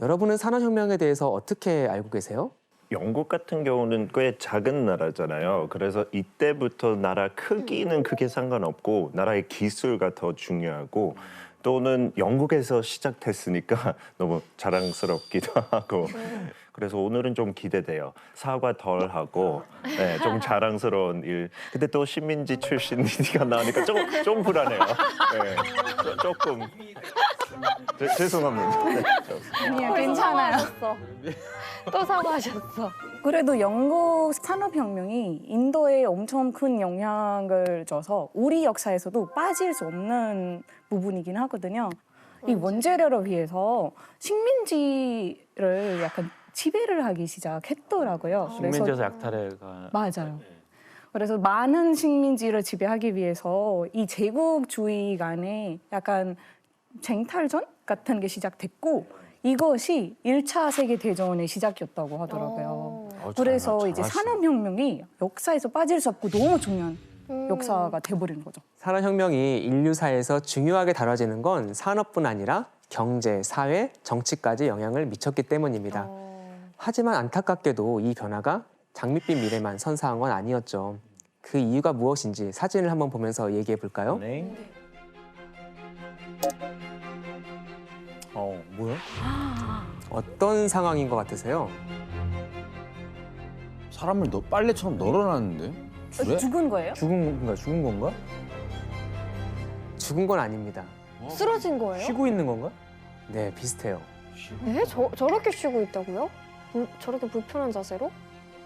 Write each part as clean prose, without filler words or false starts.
여러분은 산업혁명에 대해서 어떻게 알고 계세요? 영국 같은 경우는 꽤 작은 나라잖아요. 그래서 이때부터 나라 크기는 크게 상관없고 나라의 기술가 더 중요하고 또는 영국에서 시작됐으니까 너무 자랑스럽기도 하고 그래서 오늘은 좀 기대돼요. 사과 덜 하고 네, 좀 자랑스러운 일. 근데 또 식민지 출신 얘기가 나오니까 좀 불안해요. 네, 조금 죄송합니다. 네, 아니요, 괜찮아요. 또 사과하셨어. 그래도 영국 산업혁명이 인도에 엄청 큰 영향을 줘서 우리 역사에서도 빠질 수 없는 부분이긴 하거든요. 이 원재료를 위해서 식민지를 약간 지배를 하기 시작했더라고요. 식민지에서 약탈해가. 맞아요. 그래서 많은 식민지를 지배하기 위해서 이 제국주의 간에 약간 쟁탈전 같은 게 시작됐고 이것이 1차 세계대전의 시작이었다고 하더라고요. 그래서 이제 산업혁명이 역사에서 빠질 수 없고 너무 중요한 역사가 돼버리는 거죠. 산업혁명이 인류사에서 중요하게 다뤄지는 건 산업뿐 아니라 경제, 사회, 정치까지 영향을 미쳤기 때문입니다. 하지만 안타깝게도 이 변화가 장밋빛 미래만 선사한 건 아니었죠. 그 이유가 무엇인지 사진을 한번 보면서 얘기해 볼까요? 네. 뭐야? 어떤 상황인 것 같으세요? 사람을 빨래처럼 널어놨는데? 줄에? 죽은 거예요? 죽은 건가? 죽은 건 아닙니다. 쓰러진 거예요? 쉬고 있는 건가? 네, 비슷해요. 네? 저렇게 쉬고 있다고요? 저렇게 불편한 자세로?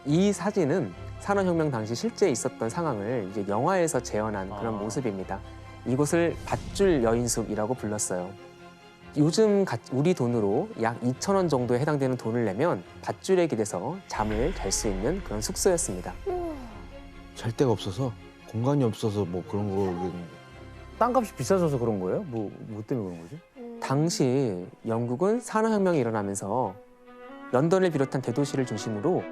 이 사진은 산업혁명 당시 실제 있었던 상황을 이제 영화에서 재현한 그런 모습입니다. 이곳을 밧줄 여인숙이라고 불렀어요. 요즘 우리 돈으로 약 2,000원 정도에 해당되는 돈을 내면 밧줄에 기대서 잠을 잘 수 있는 그런 숙소였습니다. 잘 데가 없어서 공간이 없어서 뭐 그런 거겠는데. 땅값이 비싸져서 그런 거예요? 뭐 때문에 그런 거지? 당시 영국은 산업혁명이 일어나면서 런던을 비롯한 대도시를 중심으로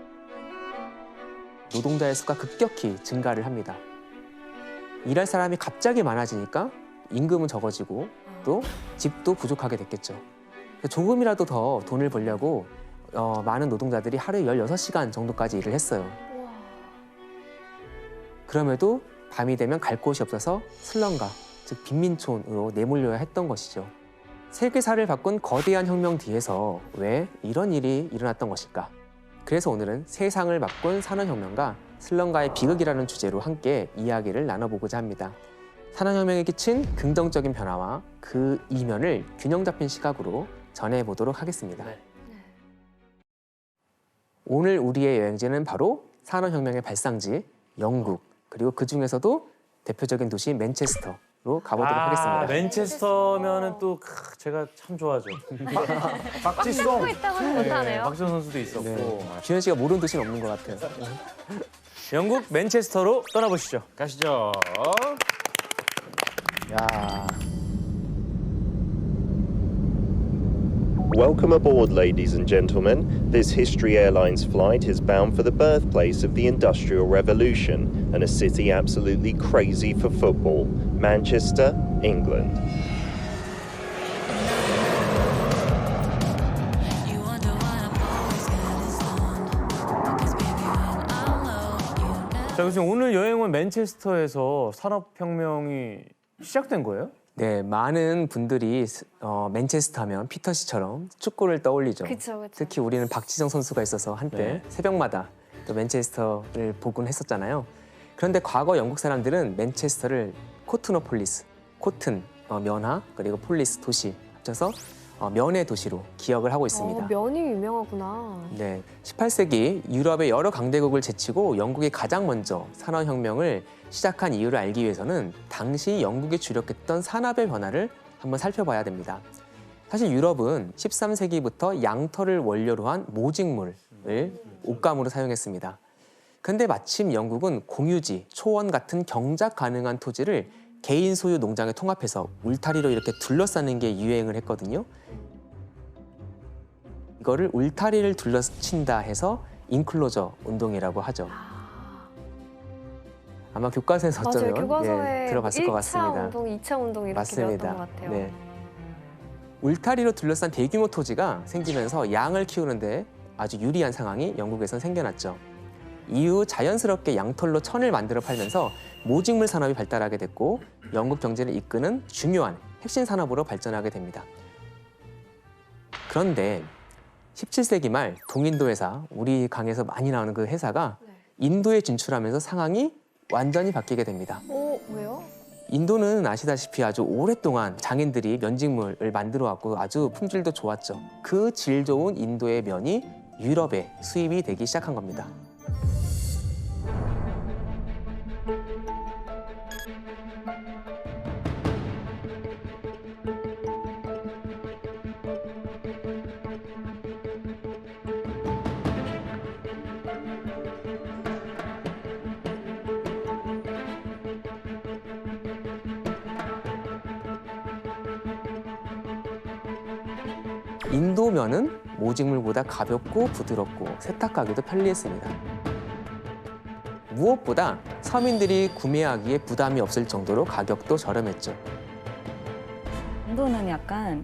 노동자의 수가 급격히 증가를 합니다. 일할 사람이 갑자기 많아지니까 임금은 적어지고 또 집도 부족하게 됐겠죠. 조금이라도 더 돈을 벌려고 많은 노동자들이 하루에 16시간 정도까지 일을 했어요. 그럼에도 밤이 되면 갈 곳이 없어서 슬럼가, 즉 빈민촌으로 내몰려야 했던 것이죠. 세계사를 바꾼 거대한 혁명 뒤에서 왜 이런 일이 일어났던 것일까? 그래서 오늘은 세상을 바꾼 산업혁명과 슬럼가의 비극이라는 주제로 함께 이야기를 나눠보고자 합니다. 산업혁명에 끼친 긍정적인 변화와 그 이면을 균형 잡힌 시각으로 전해보도록 하겠습니다. 네. 오늘 우리의 여행지는 바로 산업혁명의 발상지 영국, 그리고 그 중에서도 대표적인 도시 맨체스터로 가보도록 하겠습니다. 맨체스터면은 또 제가 참 좋아하죠. 박지성. 하고 있다고는 못하네요. 박지성 선수도 있었고. 네. 규현 씨가 모르는 도시는 없는 것 같아요. 영국 맨체스터로 떠나보시죠. 가시죠. 야. Welcome aboard, ladies and gentlemen. This History Airlines flight is bound for the birthplace of the Industrial Revolution and a city absolutely crazy for football, Manchester, England. 자, 교수님 오늘 여행은 맨체스터에서 산업혁명이 시작된 거예요? 네, 많은 분들이 맨체스터 하면 피터 씨처럼 축구를 떠올리죠. 그쵸. 특히 우리는 박지성 선수가 있어서 한때 네. 새벽마다 또 맨체스터를 보곤 했었잖아요. 그런데 과거 영국 사람들은 맨체스터를 코트노폴리스, 코튼, 면화, 그리고 폴리스, 도시 합쳐서 면의 도시로 기억을 하고 있습니다. 면이 유명하구나. 네, 18세기 유럽의 여러 강대국을 제치고 영국이 가장 먼저 산업혁명을 시작한 이유를 알기 위해서는 당시 영국이 주력했던 산업의 변화를 한번 살펴봐야 됩니다. 사실 유럽은 13세기부터 양털을 원료로 한 모직물을 옷감으로 사용했습니다. 그런데 마침 영국은 공유지, 초원 같은 경작 가능한 토지를 개인 소유 농장에 통합해서 울타리로 이렇게 둘러싸는 게 유행을 했거든요. 이거를 울타리를 둘러친다 해서 인클로저 운동이라고 하죠. 아마 교과서에서 맞아요. 어쩌면 교과서에 들어봤을 것 1차 같습니다. 운동, 2차 운동 이렇게 맞습니다. 배웠던 것 같아요. 네. 울타리로 둘러싼 대규모 토지가 생기면서 양을 키우는데 아주 유리한 상황이 영국에선 생겨났죠. 이후 자연스럽게 양털로 천을 만들어 팔면서 모직물 산업이 발달하게 됐고 영국 경제를 이끄는 중요한 핵심 산업으로 발전하게 됩니다. 그런데 17세기 말 동인도 회사, 우리 강에서 많이 나오는 그 회사가 인도에 진출하면서 상황이 완전히 바뀌게 됩니다. 왜요? 인도는 아시다시피 아주 오랫동안 장인들이 면직물을 만들어 왔고 아주 품질도 좋았죠. 그 질 좋은 인도의 면이 유럽에 수입이 되기 시작한 겁니다. 인도 면은 모직물보다 가볍고 부드럽고 세탁하기도 편리했습니다. 무엇보다 서민들이 구매하기에 부담이 없을 정도로 가격도 저렴했죠. 인도는 약간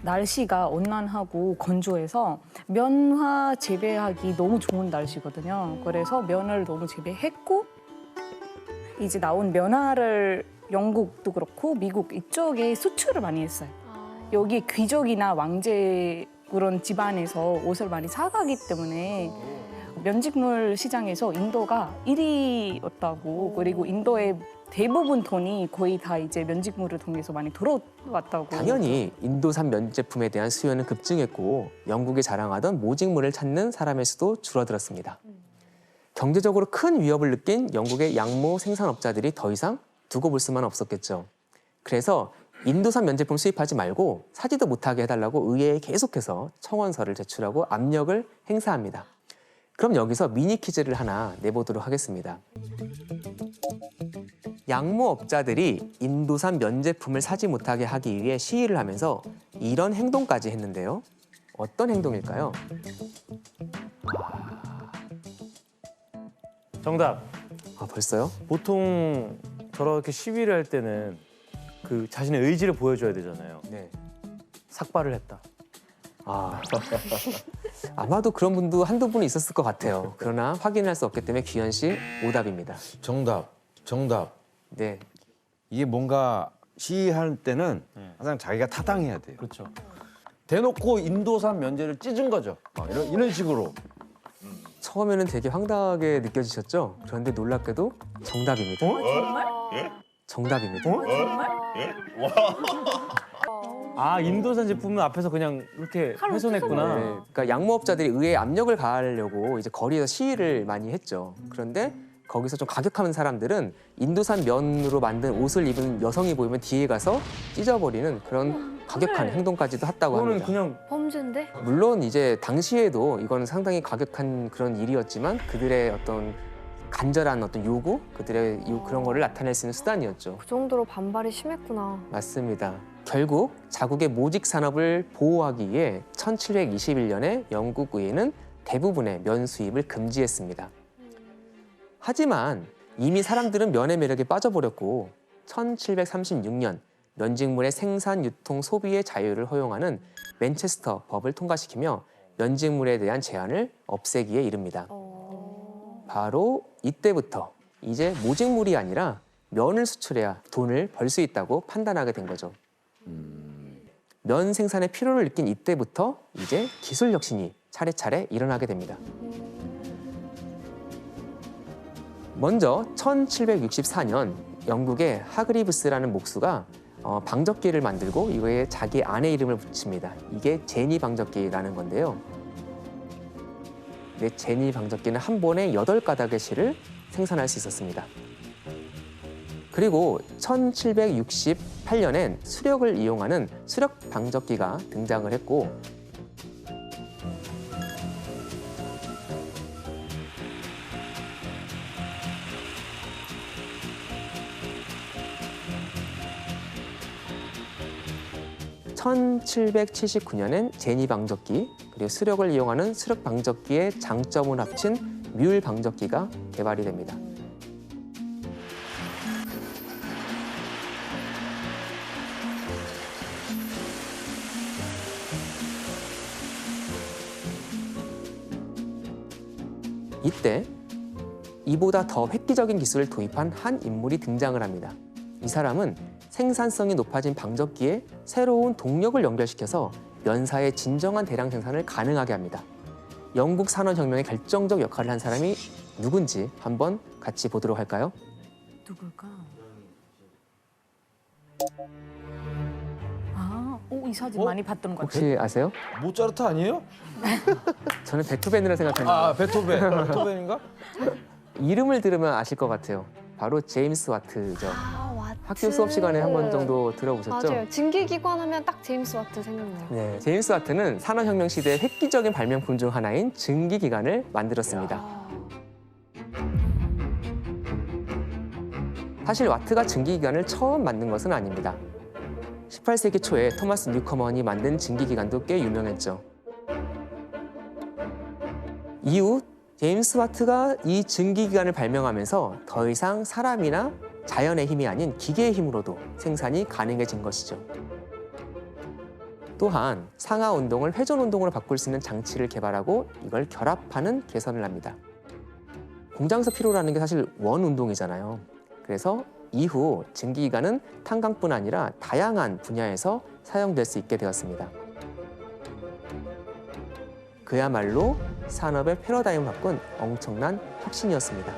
날씨가 온난하고 건조해서 면화 재배하기 너무 좋은 날씨거든요. 그래서 면을 너무 재배했고 이제 나온 면화를 영국도 그렇고 미국 이쪽에 수출을 많이 했어요. 여기 귀족이나 왕제 그런 집안에서 옷을 많이 사가기 때문에 면직물 시장에서 인도가 1위였다고 그리고 인도의 대부분 돈이 거의 다 이제 면직물을 통해서 많이 들어왔다고. 당연히 인도산 면 제품에 대한 수요는 급증했고 영국이 자랑하던 모직물을 찾는 사람의 수도 줄어들었습니다. 경제적으로 큰 위협을 느낀 영국의 양모 생산업자들이 더 이상 두고 볼 수만 없었겠죠. 그래서 인도산 면 제품 수입하지 말고 사지도 못하게 해달라고 의회에 계속해서 청원서를 제출하고 압력을 행사합니다. 그럼 여기서 미니 퀴즈를 하나 내보도록 하겠습니다. 양모업자들이 인도산 면 제품을 사지 못하게 하기 위해 시위를 하면서 이런 행동까지 했는데요. 어떤 행동일까요? 정답. 벌써요? 보통 저렇게 시위를 할 때는 그 자신의 의지를 보여줘야 되잖아요. 네. 삭발을 했다. 아마도 그런 분도 한두 분 있었을 것 같아요. 그러나 확인할 수 없기 때문에 규현 씨 오답입니다. 정답. 네. 이게 뭔가 시위할 때는 항상 자기가 타당해야 돼요. 그렇죠. 대놓고 인도산 면제를 찢은 거죠. 이런 식으로. 처음에는 되게 황당하게 느껴지셨죠? 그런데 놀랍게도 정답입니다. 정답입니다. 인도산 제품은 앞에서 그냥 이렇게 훼손했구나. 네, 그러니까 양모업자들이 의회에 압력을 가하려고 이제 거리에서 시위를 많이 했죠. 그런데 거기서 좀 가격하는 사람들은 인도산 면으로 만든 옷을 입은 여성이 보이면 뒤에 가서 찢어버리는 그런 가격한 행동까지도 했다고 그거는 합니다. 그냥 범죄인데? 물론 이제 당시에도 이건 상당히 가격한 그런 일이었지만 그들의 어떤 간절한 어떤 요구, 그들의 그런 거를 나타낼 수 있는 수단이었죠. 그 정도로 반발이 심했구나. 맞습니다. 결국 자국의 모직 산업을 보호하기 위해 1721년에 영국 의회는 대부분의 면 수입을 금지했습니다. 하지만 이미 사람들은 면의 매력에 빠져버렸고 1736년 면직물의 생산, 유통, 소비의 자유를 허용하는 맨체스터 법을 통과시키며 면직물에 대한 제한을 없애기에 이릅니다. 바로 이때부터 이제 모직물이 아니라 면을 수출해야 돈을 벌 수 있다고 판단하게 된 거죠. 면 생산의 필요를 느낀 이때부터 이제 기술 혁신이 차례차례 일어나게 됩니다. 먼저 1764년 영국의 하그리브스라는 목수가 방적기를 만들고 이거에 자기 아내 이름을 붙입니다. 이게 제니 방적기라는 건데요. 제니 방적기는 한 번에 8가닥의 실을 생산할 수 있었습니다. 그리고 1768년엔 수력을 이용하는 수력 방적기가 등장을 했고 (1779년엔) 제니 방적기 그리고 수력을 이용하는 수력 방적기의 장점을 합친 뮬 방적기가 개발이 됩니다. 이때 이보다 더 획기적인 기술을 도입한 한 인물이 등장을 합니다. 이 사람은 생산성이 높아진 방적기에 새로운 동력을 연결시켜서 연사의 진정한 대량 생산을 가능하게 합니다. 영국 산업혁명의 결정적 역할을 한 사람이 누군지 한번 같이 보도록 할까요? 누굴까? 이 사진 많이 봤던 것 같아요. 혹시 아세요? 모차르트 아니에요? 저는 베토벤이라 생각합니다. 아 베토벤인가? 이름을 들으면 아실 것 같아요. 바로 제임스 와트죠. 와트. 학교 수업 시간에 한 번 정도 들어보셨죠? 맞아요. 증기기관 하면 딱 제임스 와트 생각나요. 네, 제임스 와트는 산업혁명 시대의 획기적인 발명품 중 하나인 증기기관을 만들었습니다. 사실 와트가 증기기관을 처음 만든 것은 아닙니다. 18세기 초에 토마스 뉴커먼이 만든 증기기관도 꽤 유명했죠. 이후 제임스 와트가 이 증기기관을 발명하면서 더 이상 사람이나 자연의 힘이 아닌 기계의 힘으로도 생산이 가능해진 것이죠. 또한 상하 운동을 회전 운동으로 바꿀 수 있는 장치를 개발하고 이걸 결합하는 개선을 합니다. 공장에서 필요로 하는 게 사실 원 운동이잖아요. 그래서 이후 증기기관은 탄광뿐 아니라 다양한 분야에서 사용될 수 있게 되었습니다. 그야말로 산업의 패러다임을 바꾼 엄청난 혁신이었습니다.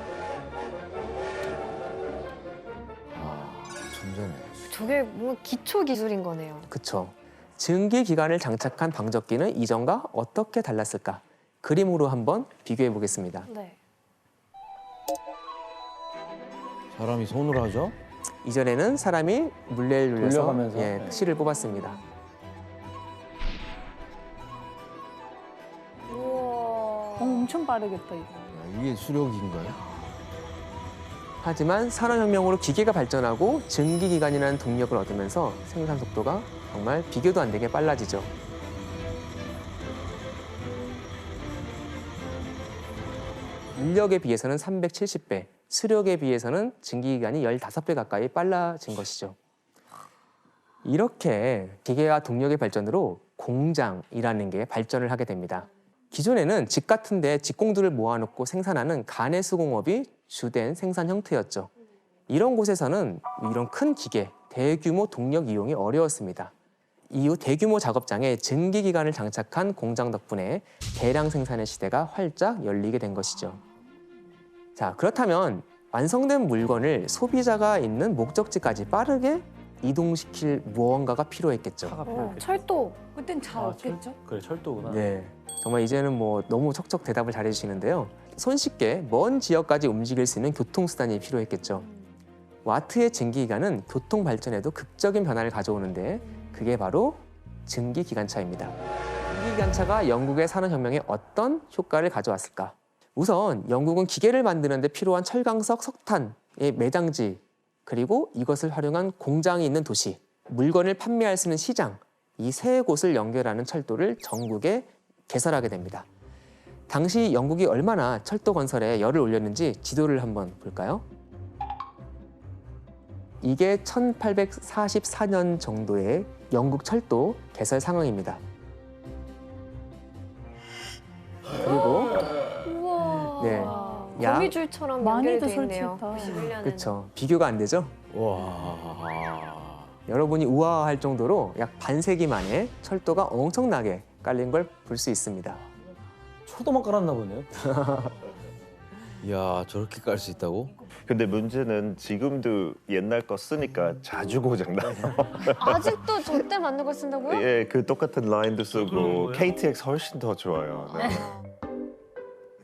천재네. 저게 뭔가 기초 기술인 거네요. 그쵸. 증기기관을 장착한 방적기는 이전과 어떻게 달랐을까? 그림으로 한번 비교해 보겠습니다. 네. 사람이 손으로 하죠? 이전에는 사람이 물레를 돌려서 돌려가면서, 네. 실을 뽑았습니다. 우와. 엄청 빠르겠다 이거. 야, 이게 수력인가요? 하지만 산업혁명으로 기계가 발전하고 증기기관이라는 동력을 얻으면서 생산 속도가 정말 비교도 안 되게 빨라지죠. 인력에 비해서는 370배, 수력에 비해서는 증기기관이 15배 가까이 빨라진 것이죠. 이렇게 기계와 동력의 발전으로 공장이라는 게 발전을 하게 됩니다. 기존에는 집 같은 데 직공들을 모아놓고 생산하는 가내수공업이 주된 생산 형태였죠. 이런 곳에서는 이런 큰 기계, 대규모 동력 이용이 어려웠습니다. 이후 대규모 작업장에 증기기관을 장착한 공장 덕분에 대량 생산의 시대가 활짝 열리게 된 것이죠. 자, 그렇다면 완성된 물건을 소비자가 있는 목적지까지 빠르게 이동시킬 무언가가 필요했겠죠. 차가 필요했겠죠. 철도. 그땐 차 아, 없겠죠? 그래 철도구나. 네, 정말 이제는 뭐 너무 척척 대답을 잘해주시는데요. 손쉽게 먼 지역까지 움직일 수 있는 교통수단이 필요했겠죠. 와트의 증기기관은 교통 발전에도 극적인 변화를 가져오는데 그게 바로 증기기관차입니다. 증기기관차가 영국의 산업혁명에 어떤 효과를 가져왔을까? 우선 영국은 기계를 만드는 데 필요한 철강석, 석탄의 매장지, 그리고 이것을 활용한 공장이 있는 도시, 물건을 판매할 수 있는 시장, 이 세 곳을 연결하는 철도를 전국에 개설하게 됩니다. 당시 영국이 얼마나 철도 건설에 열을 올렸는지 지도를 한번 볼까요? 이게 1844년 정도의 영국 철도 개설 상황입니다. 그리고 우와. 네. 약- 거미줄처럼 많이도 연결이 돼 있네요. 설치했다. 91년에는. 그렇죠. 비교가 안 되죠? 와. 여러분이 우아할 정도로 약 반세기 만에 철도가 엄청나게 깔린 걸 볼 수 있습니다. 초도만 깔았나 보네요. 야 저렇게 깔 수 있다고? 근데 문제는 지금도 옛날 거 쓰니까 자주 고장 나요. 아직도 저 때 만든 걸 쓴다고요? 예, 그 똑같은 라인도 쓰고 KTX 훨씬 더 좋아요. 네.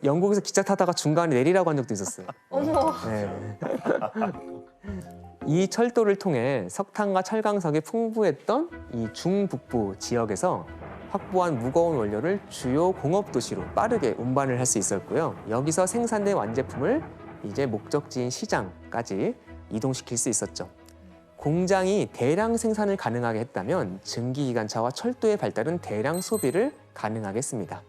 영국에서 기차 타다가 중간에 내리라고 한 적도 있었어요. 어머. 네. 이 철도를 통해 석탄과 철강석이 풍부했던 이 중북부 지역에서 확보한 무거운 원료를 주요 공업 도시로 빠르게 운반을 할 수 있었고요. 여기서 생산된 완제품을 이제 목적지인 시장까지 이동시킬 수 있었죠. 공장이 대량 생산을 가능하게 했다면 증기기관차와 철도의 발달은 대량 소비를 가능하게 했습니다.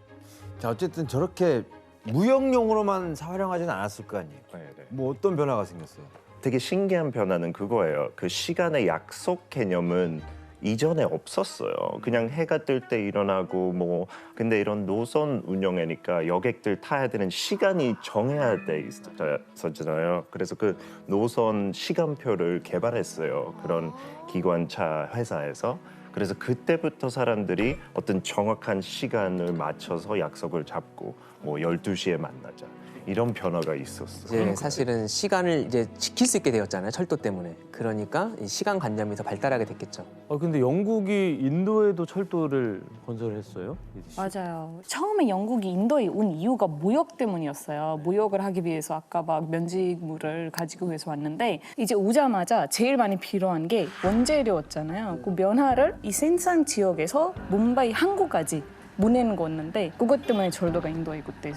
자 어쨌든 저렇게 무역용으로만 활용하진 않았을 거 아니에요. 네, 네. 뭐 어떤 변화가 생겼어요? 되게 신기한 변화는 그거예요. 그 시간의 약속 개념은 이전에 없었어요. 그냥 해가 뜰 때 일어나고 뭐 근데 이런 노선 운영이니까 여객들 타야 되는 시간이 정해야 돼 있었잖아요. 그래서 그 노선 시간표를 개발했어요. 그런 기관차 회사에서. 그래서 그때부터 사람들이 어떤 정확한 시간을 맞춰서 약속을 잡고 뭐 12시에 만나자. 이런 변화가 있었어요. 이제 사실은 시간을 이제 지킬 수 있게 되었잖아요. 철도 때문에. 그러니까 이 시간 관념이 더 발달하게 됐겠죠. 근데 영국이 인도에도 철도를 건설했어요? 맞아요. 처음에 영국이 인도에 온 이유가 무역 때문이었어요. 무역을 하기 위해서 아까 막 면직물을 가지고 위해서 왔는데 이제 오자마자 제일 많이 필요한 게 원재료였잖아요. 그 면화를 이 생산 지역에서 뭄바이 항구까지 보내는 거였는데 그것 때문에 철도가 인도에 그때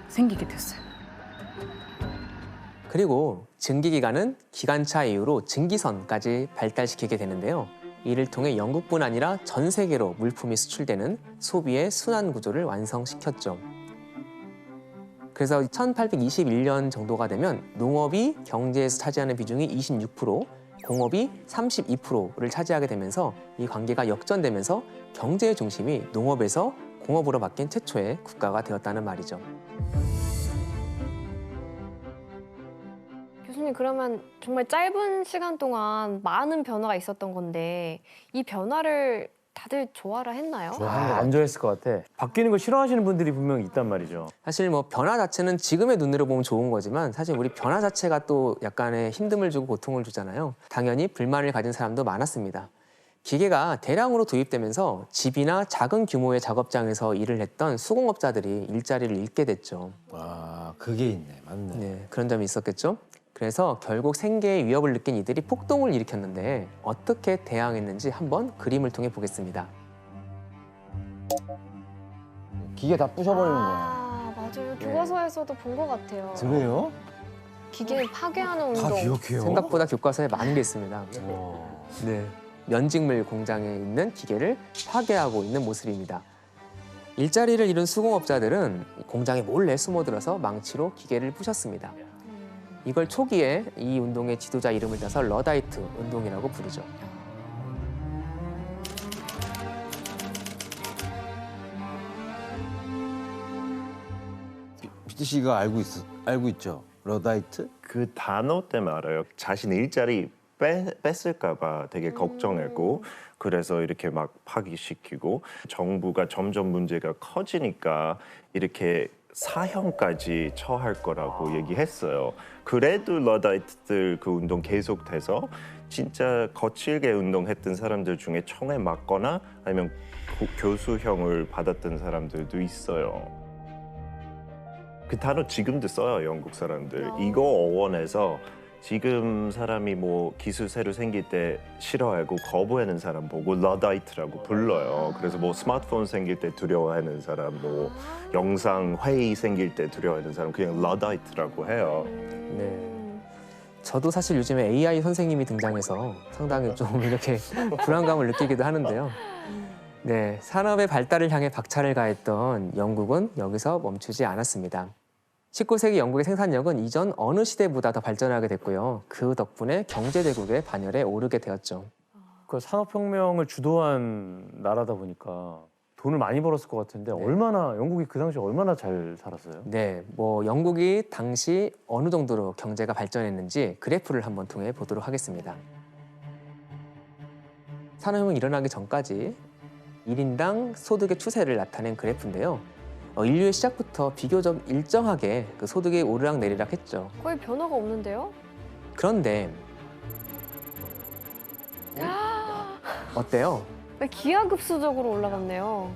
생기게 됐어요. 그리고 증기기관은 기관차 이후로 증기선까지 발달시키게 되는데요. 이를 통해 영국뿐 아니라 전 세계로 물품이 수출되는 소비의 순환 구조를 완성시켰죠. 그래서 1821년 정도가 되면 농업이 경제에서 차지하는 비중이 26%, 공업이 32%를 차지하게 되면서 이 관계가 역전되면서 경제의 중심이 농업에서 공업으로 바뀐 최초의 국가가 되었다는 말이죠. 교수님 그러면 정말 짧은 시간 동안 많은 변화가 있었던 건데 이 변화를 다들 좋아라 했나요? 안 좋아했을 것 같아. 바뀌는 거 싫어하시는 분들이 분명 있단 말이죠. 사실 뭐 변화 자체는 지금의 눈으로 보면 좋은 거지만 사실 우리 변화 자체가 또 약간의 힘듦을 주고 고통을 주잖아요. 당연히 불만을 가진 사람도 많았습니다. 기계가 대량으로 도입되면서 집이나 작은 규모의 작업장에서 일을 했던 수공업자들이 일자리를 잃게 됐죠. 아, 그게 있네. 맞네. 네, 그런 점이 있었겠죠. 그래서 결국 생계의 위협을 느낀 이들이 폭동을 일으켰는데 어떻게 대항했는지 한번 그림을 통해 보겠습니다. 기계 다 부셔버리는 거야. 아 맞아요. 교과서에서도 본 것 같아요. 그래요? 기계를 파괴하는 운동. 다 기억해요? 생각보다 교과서에 많은 게 있습니다. 네, 면직물 공장에 있는 기계를 파괴하고 있는 모습입니다. 일자리를 잃은 수공업자들은 공장에 몰래 숨어들어서 망치로 기계를 부셨습니다. 이걸 초기에 이 운동의 지도자 이름을 따서 러다이트 운동이라고 부르죠. 피트 씨가 알고 있죠? 러다이트? 그 단어 때문에 알아요. 자신 일자리 뺐을까 봐 되게 걱정했고 그래서 이렇게 막 파기시키고 정부가 점점 문제가 커지니까 이렇게 사형까지 처할 거라고 얘기했어요. 그래도 러다이트들 그 운동 계속돼서 진짜 거칠게 운동했던 사람들 중에 총에 맞거나 아니면 교수형을 받았던 사람들도 있어요. 그 단어 지금도 써요, 영국 사람들. 이거 어원에서 지금 사람이 뭐 기술 새로 생길 때 싫어하고 거부하는 사람 보고 러다이트라고 불러요. 그래서 뭐 스마트폰 생길 때 두려워하는 사람, 뭐 영상 회의 생길 때 두려워하는 사람 그냥 러다이트라고 해요. 네. 저도 사실 요즘에 AI 선생님이 등장해서 상당히 좀 이렇게 불안감을 느끼기도 하는데요. 네, 산업의 발달을 향해 박차를 가했던 영국은 여기서 멈추지 않았습니다. 19세기 영국의 생산력은 이전 어느 시대보다 더 발전하게 됐고요. 그 덕분에 경제대국의 반열에 오르게 되었죠. 그 산업혁명을 주도한 나라다 보니까 돈을 많이 벌었을 것 같은데 영국이 그 당시에 얼마나 잘 살았어요? 네, 뭐 영국이 당시 어느 정도로 경제가 발전했는지 그래프를 한번 통해 보도록 하겠습니다. 산업혁명이 일어나기 전까지 1인당 소득의 추세를 나타낸 그래프인데요. 인류의 시작부터 비교적 일정하게 그 소득이 오르락내리락 했죠. 거의 변화가 없는데요? 그런데 어때요? 기하급수적으로 올라갔네요.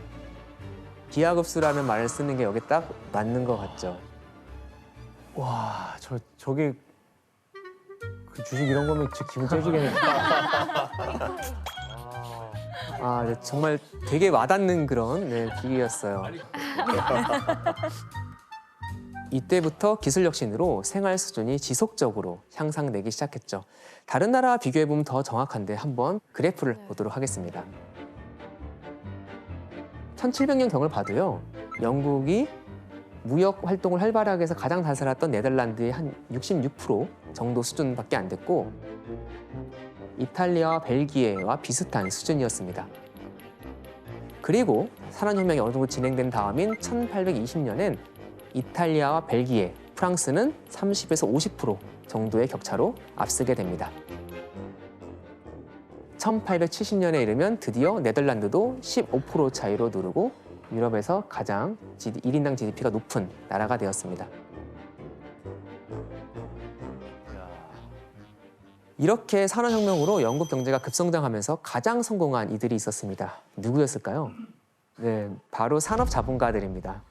기하급수라는 말을 쓰는 게 여기 딱 맞는 것 같죠. 와, 저게 그 주식 이런 거면 진짜 기분 째지겠네. 아, 네, 정말 되게 와닿는 그런 비유였어요. 이때부터 기술 혁신으로 생활 수준이 지속적으로 향상되기 시작했죠. 다른 나라와 비교해보면 더 정확한데 한번 그래프를 보도록 하겠습니다. 1700년경을 봐도요. 영국이 무역 활동을 활발하게 해서 가장 잘 살았던 네덜란드의 한 66% 정도 수준밖에 안 됐고 이탈리아와 벨기에와 비슷한 수준이었습니다. 그리고 산업혁명이 어느 정도 진행된 다음인 1820년엔 이탈리아와 벨기에, 프랑스는 30에서 50% 정도의 격차로 앞서게 됩니다. 1870년에 이르면 드디어 네덜란드도 15% 차이로 누르고 유럽에서 가장 1인당 GDP가 높은 나라가 되었습니다. 이렇게 산업혁명으로 영국 경제가 급성장하면서 가장 성공한 이들이 있었습니다. 누구였을까요? 네, 바로 산업자본가들입니다.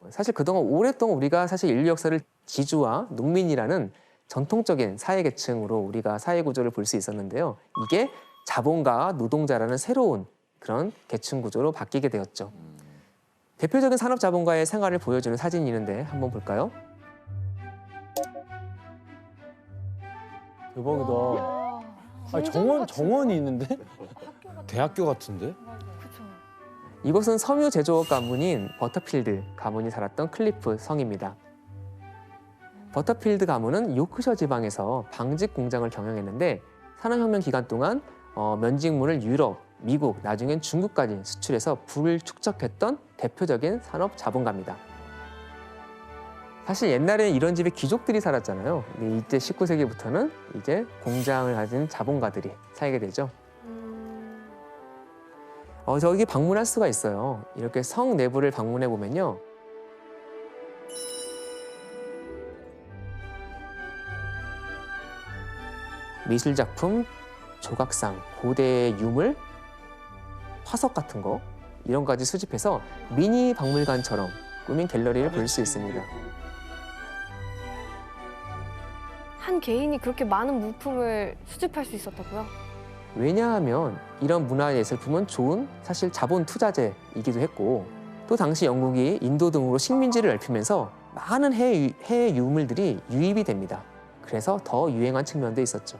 사실 그동안 오랫동안 우리가 사실 인류 역사를 지주와 농민이라는 전통적인 사회계층으로 우리가 사회구조를 볼 수 있었는데요. 이게 자본가와 노동자라는 새로운 그런 계층 구조로 바뀌게 되었죠. 대표적인 산업자본가의 생활을 보여주는 사진이 있는데 한번 볼까요? 대박이다. 와, 아니, 궁전 정원이 있는데? 대학교 같은데? 그쵸. 이곳은 섬유 제조업 가문인 버터필드 가문이 살았던 클리프 성입니다. 버터필드 가문은 요크셔 지방에서 방직 공장을 경영했는데 산업혁명 기간 동안 면직물을 유럽, 미국, 나중엔 중국까지 수출해서 부를 축적했던 대표적인 산업 자본가입니다. 사실 옛날에는 이런 집에 귀족들이 살았잖아요. 근데 이제 19세기부터는 이제 공장을 가진 자본가들이 살게 되죠. 저기 방문할 수가 있어요. 이렇게 성 내부를 방문해 보면요. 미술 작품, 조각상, 고대의 유물, 화석 같은 거 이런 거까지 수집해서 미니 박물관처럼 꾸민 갤러리를 볼 수 있습니다. 한 개인이 그렇게 많은 물품을 수집할 수 있었다고요? 왜냐하면 이런 문화예술품은 좋은 사실 자본 투자재이기도 했고 또 당시 영국이 인도 등으로 식민지를 넓히면서 많은 해외 유물들이 유입이 됩니다. 그래서 더 유행한 측면도 있었죠.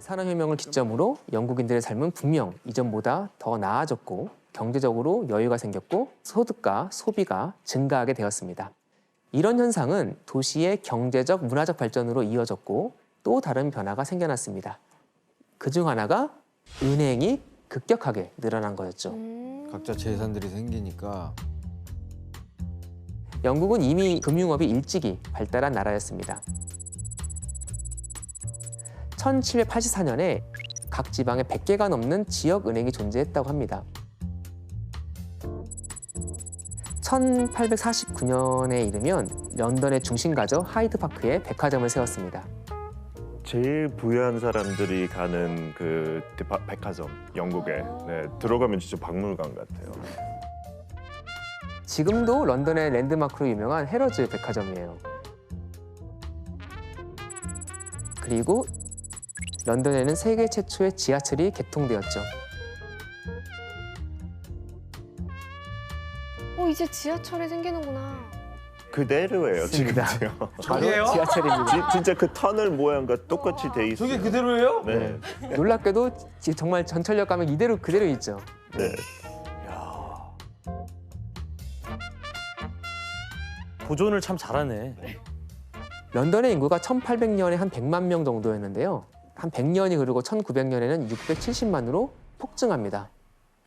산업혁명을 기점으로 영국인들의 삶은 분명 이전보다 더 나아졌고 경제적으로 여유가 생겼고 소득과 소비가 증가하게 되었습니다. 이런 현상은 도시의 경제적, 문화적 발전으로 이어졌고 또 다른 변화가 생겨났습니다. 그중 하나가 은행이 급격하게 늘어난 거였죠. 각자 재산들이 생기니까 영국은 이미 금융업이 일찍이 발달한 나라였습니다. 1784년에 각 지방에 100개가 넘는 지역은행이 존재했다고 합니다. 1849년에 이르면 런던의 중심가죠. 하이드파크에 백화점을 세웠습니다. 제일 부유한 사람들이 가는 그 백화점, 영국에 들어가면 진짜 박물관 같아요. 지금도 런던의 랜드마크로 유명한 해러즈 백화점이에요. 그리고 런던에는 세계 최초의 지하철이 개통되었죠. 이제 지하철이 생기는구나. 그대로예요, 맞습니다. 지금요. 바로 지하철입니다. 진짜 그 터널 모양과 똑같이 돼 있어요. 저게 그대로예요? 네. 놀랍게도 정말 전철역 가면 이대로 그대로 있죠. 네. 보존을 참 잘하네. 런던의 인구가 1800년에 한 100만 명 정도였는데요. 한 100년이 흐르고 1900년에는 670만으로 폭증합니다.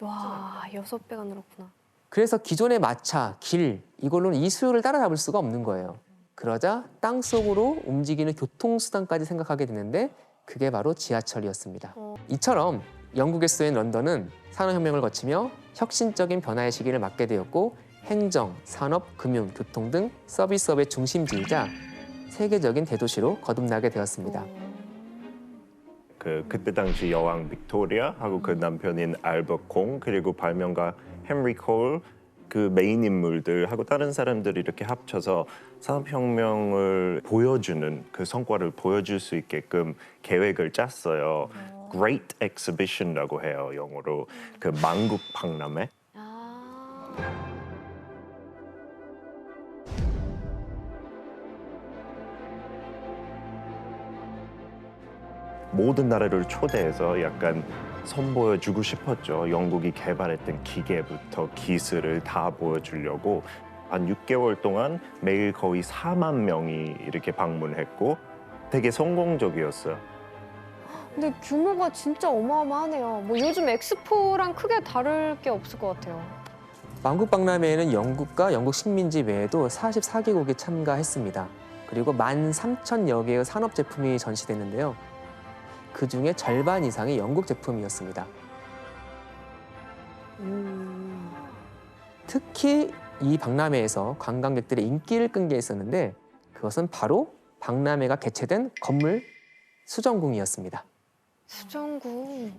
와, 6배가 늘었구나. 그래서 기존의 마차, 길 이걸로는 이 수요를 따라잡을 수가 없는 거예요. 그러자 땅속으로 움직이는 교통수단까지 생각하게 되는데 그게 바로 지하철이었습니다. 이처럼 영국의 수도인 런던은 산업혁명을 거치며 혁신적인 변화의 시기를 맞게 되었고 행정, 산업, 금융, 교통 등 서비스업의 중심지이자 세계적인 대도시로 거듭나게 되었습니다. 그때 당시 여왕 빅토리아하고 그 남편인 알버트 콩 그리고 발명가 헨리 콜 그 메인 인물들하고 다른 사람들이 이렇게 합쳐서 산업혁명을 보여주는 그 성과를 보여줄 수 있게끔 계획을 짰어요. Great Exhibition이라고 해요, 영어로. 그 만국 박람회. 모든 나라를 초대해서 약간 선보여주고 싶었죠. 영국이 개발했던 기계부터 기술을 다 보여주려고 한 6개월 동안 매일 거의 4만 명이 이렇게 방문했고 되게 성공적이었어요. 근데 규모가 진짜 어마어마하네요. 뭐 요즘 엑스포랑 크게 다를 게 없을 것 같아요. 만국박람회에는 영국과 영국 식민지 외에도 44개국이 참가했습니다. 그리고 13,000여 개의 산업 제품이 전시됐는데요. 그 중에 절반 이상이 영국 제품이었습니다. 특히 이 박람회에서 관광객들의 인기를 끈 게 있었는데 그것은 바로 박람회가 개최된 건물 수정궁이었습니다. 수정궁.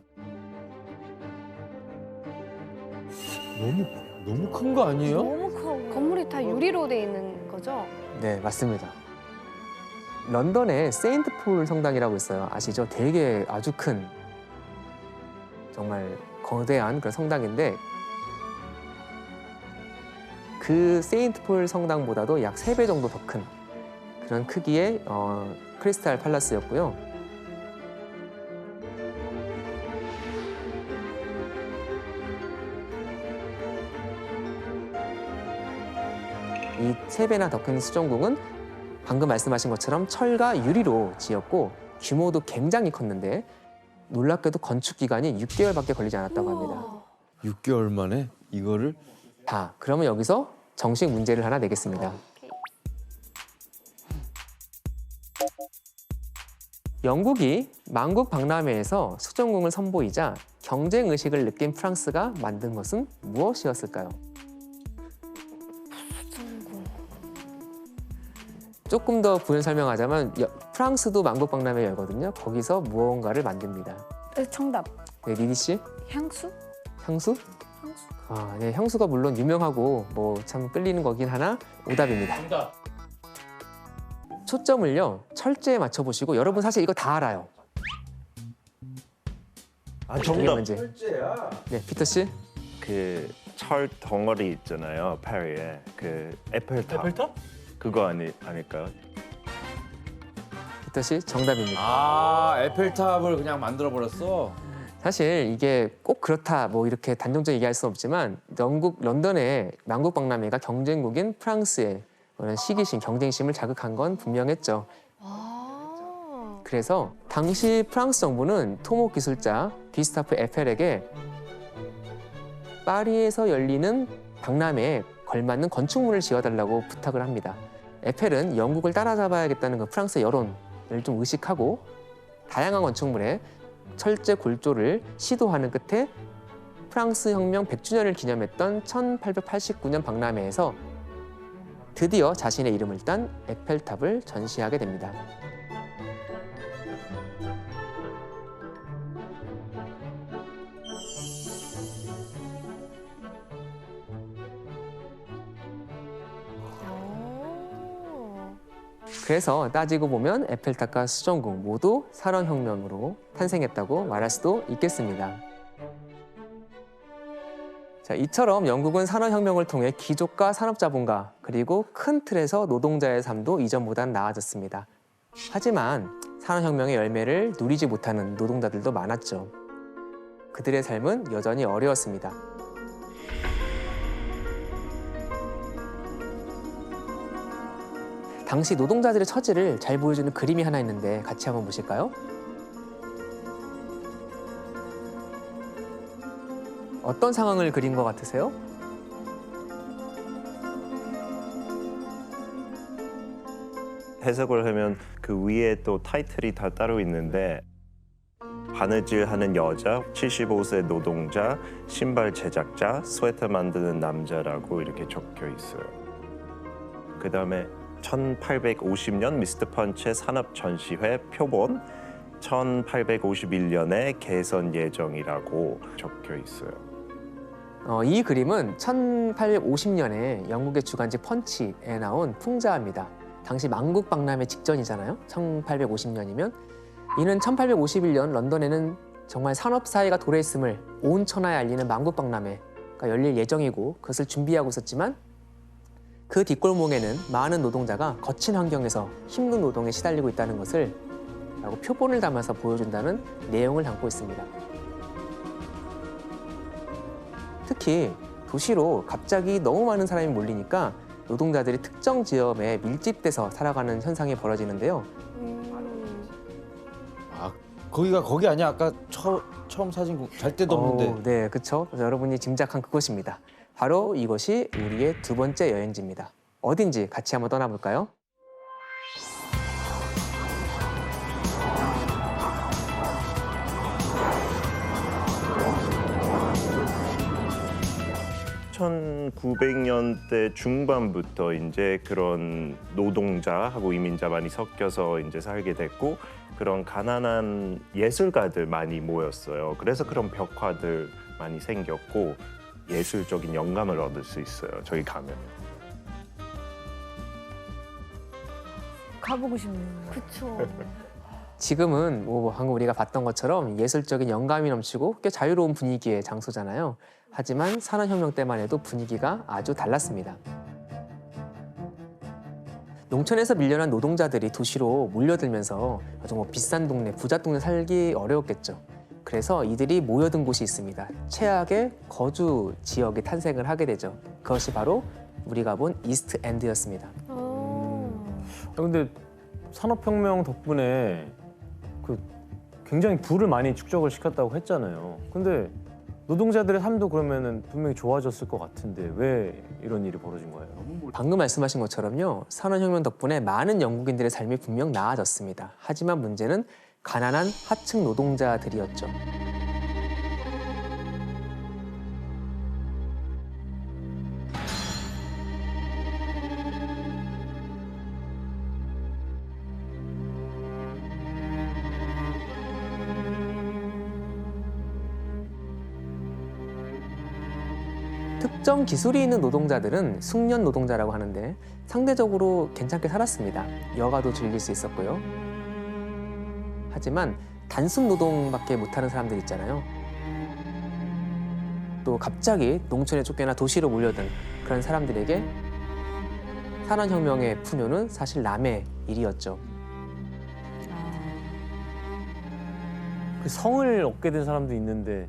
너무 큰 거 아니에요? 너무 커. 건물이 다 유리로 돼 있는 거죠? 네, 맞습니다. 런던에 세인트폴 성당이라고 있어요. 아시죠? 되게 아주 큰 정말 거대한 그런 성당인데 그 세인트폴 성당보다도 약 3배 정도 더 큰 그런 크기의 크리스탈 팔라스였고요. 이 3배나 더 큰 수정궁은 방금 말씀하신 것처럼 철과 유리로 지었고 규모도 굉장히 컸는데 놀랍게도 건축 기간이 6개월밖에 걸리지 않았다고 합니다. 6개월 만에 이거를 그러면 여기서 정식 문제를 하나 내겠습니다. 영국이 만국 박람회에서 수정궁을 선보이자 경쟁 의식을 느낀 프랑스가 만든 것은 무엇이었을까요? 수정궁. 조금 더 부연 설명하자면 프랑스도 만국 박람회 열거든요. 거기서 무언가를 만듭니다. 정답. 네, 리디 씨, 향수? 향수? 향수. 네, 향수가 물론 유명하고 뭐 참 끌리는 거긴 하나 오답입니다. 정답. 초점을요 철제에 맞춰 보시고 여러분 사실 이거 다 알아요. 이게 정답. 문제. 네, 피터 씨. 그 철 덩어리 있잖아요. 파리에 그 에펠탑. 에펠탑? 그거 아닐까요? 피터 씨 정답입니다. 아 에펠탑을 그냥 만들어 버렸어. 사실 이게 꼭 그렇다 뭐 이렇게 단정적으로 얘기할 수는 없지만 영국 런던의 만국 박람회가 경쟁국인 프랑스의 그런 시기심, 경쟁심을 자극한 건 분명했죠. 아. 그래서 당시 프랑스 정부는 토목 기술자 귀스타프 에펠에게 파리에서 열리는 박람회에 걸맞는 건축물을 지어달라고 부탁을 합니다. 에펠은 영국을 따라잡아야겠다는 그 프랑스의 여론을 좀 의식하고 다양한 건축물에 철제 골조를 시도하는 끝에 프랑스 혁명 100주년을 기념했던 1889년 박람회에서 드디어 자신의 이름을 딴 에펠탑을 전시하게 됩니다. 오. 그래서 따지고 보면 에펠탑과 수정궁 모두 산업혁명으로 탄생했다고 말할 수도 있겠습니다. 자, 이처럼 영국은 산업혁명을 통해 귀족과 산업자본가 그리고 큰 틀에서 노동자의 삶도 이전보단 나아졌습니다. 하지만 산업혁명의 열매를 누리지 못하는 노동자들도 많았죠. 그들의 삶은 여전히 어려웠습니다. 당시 노동자들의 처지를 잘 보여주는 그림이 하나 있는데 같이 한번 보실까요? 어떤 상황을 그린 것 같으세요? 해석을 하면 그 위에 또 타이틀이 다 따로 있는데 바느질하는 여자, 75세 노동자, 신발 제작자, 스웨터 만드는 남자라고 이렇게 적혀 있어요. 그다음에 1850년 미스터 펀치의 산업 전시회 표본, 1851년에 개선 예정이라고 적혀 있어요. 이 그림은 1850년에 영국의 주간지 펀치에 나온 풍자입니다. 당시 만국 박람회 직전이잖아요. 1850년이면 이는 1851년 런던에는 정말 산업 사회가 도래했음을 온 천하에 알리는 만국 박람회가 열릴 예정이고 그것을 준비하고 있었지만 그 뒷골목에는 많은 노동자가 거친 환경에서 힘든 노동에 시달리고 있다는 것을 라고 표본을 담아서 보여준다는 내용을 담고 있습니다. 특히 도시로 갑자기 너무 많은 사람이 몰리니까 노동자들이 특정 지역에 밀집돼서 살아가는 현상이 벌어지는데요. 거기가 거기 아니야? 아까 처음 사진 잘 데도 없는데. 네, 그렇죠. 여러분이 짐작한 그곳입니다. 바로 이것이 우리의 두 번째 여행지입니다. 어딘지 같이 한번 떠나볼까요? (1900년대) 중반부터 이제 그런 노동자하고 이민자 많이 섞여서 이제 살게 됐고 그런 가난한 예술가들 많이 모였어요. 그래서 그런 벽화들 많이 생겼고 예술적인 영감을 얻을 수 있어요. 저기 가면. 가보고 싶네요. 그쵸. 지금은 뭐 방금 우리가 봤던 것처럼 예술적인 영감이 넘치고 꽤 자유로운 분위기의 장소잖아요. 하지만 산업혁명 때만 해도 분위기가 아주 달랐습니다. 농촌에서 밀려난 노동자들이 도시로 몰려들면서 아주 비싼 동네, 부자 동네 살기 어려웠겠죠. 그래서 이들이 모여든 곳이 있습니다. 최악의 거주 지역이 탄생을 하게 되죠. 그것이 바로 우리가 본 이스트 엔드였습니다. 근데 산업혁명 덕분에 그 굉장히 부를 많이 축적을 시켰다고 했잖아요. 근데 노동자들의 삶도 그러면은 분명히 좋아졌을 것 같은데 왜 이런 일이 벌어진 거예요? 방금 말씀하신 것처럼요. 산업혁명 덕분에 많은 영국인들의 삶이 분명 나아졌습니다. 하지만 문제는 가난한 하층 노동자들이었죠. 특정 기술이 있는 노동자들은 숙련 노동자라고 하는데 상대적으로 괜찮게 살았습니다. 여가도 즐길 수 있었고요. 하지만 단순 노동밖에 못하는 사람들 있잖아요. 또 갑자기 농촌에 쫓겨나 도시로 몰려든 그런 사람들에게 산업혁명의 풍요는 사실 남의 일이었죠. 그 성을 얻게 된 사람도 있는데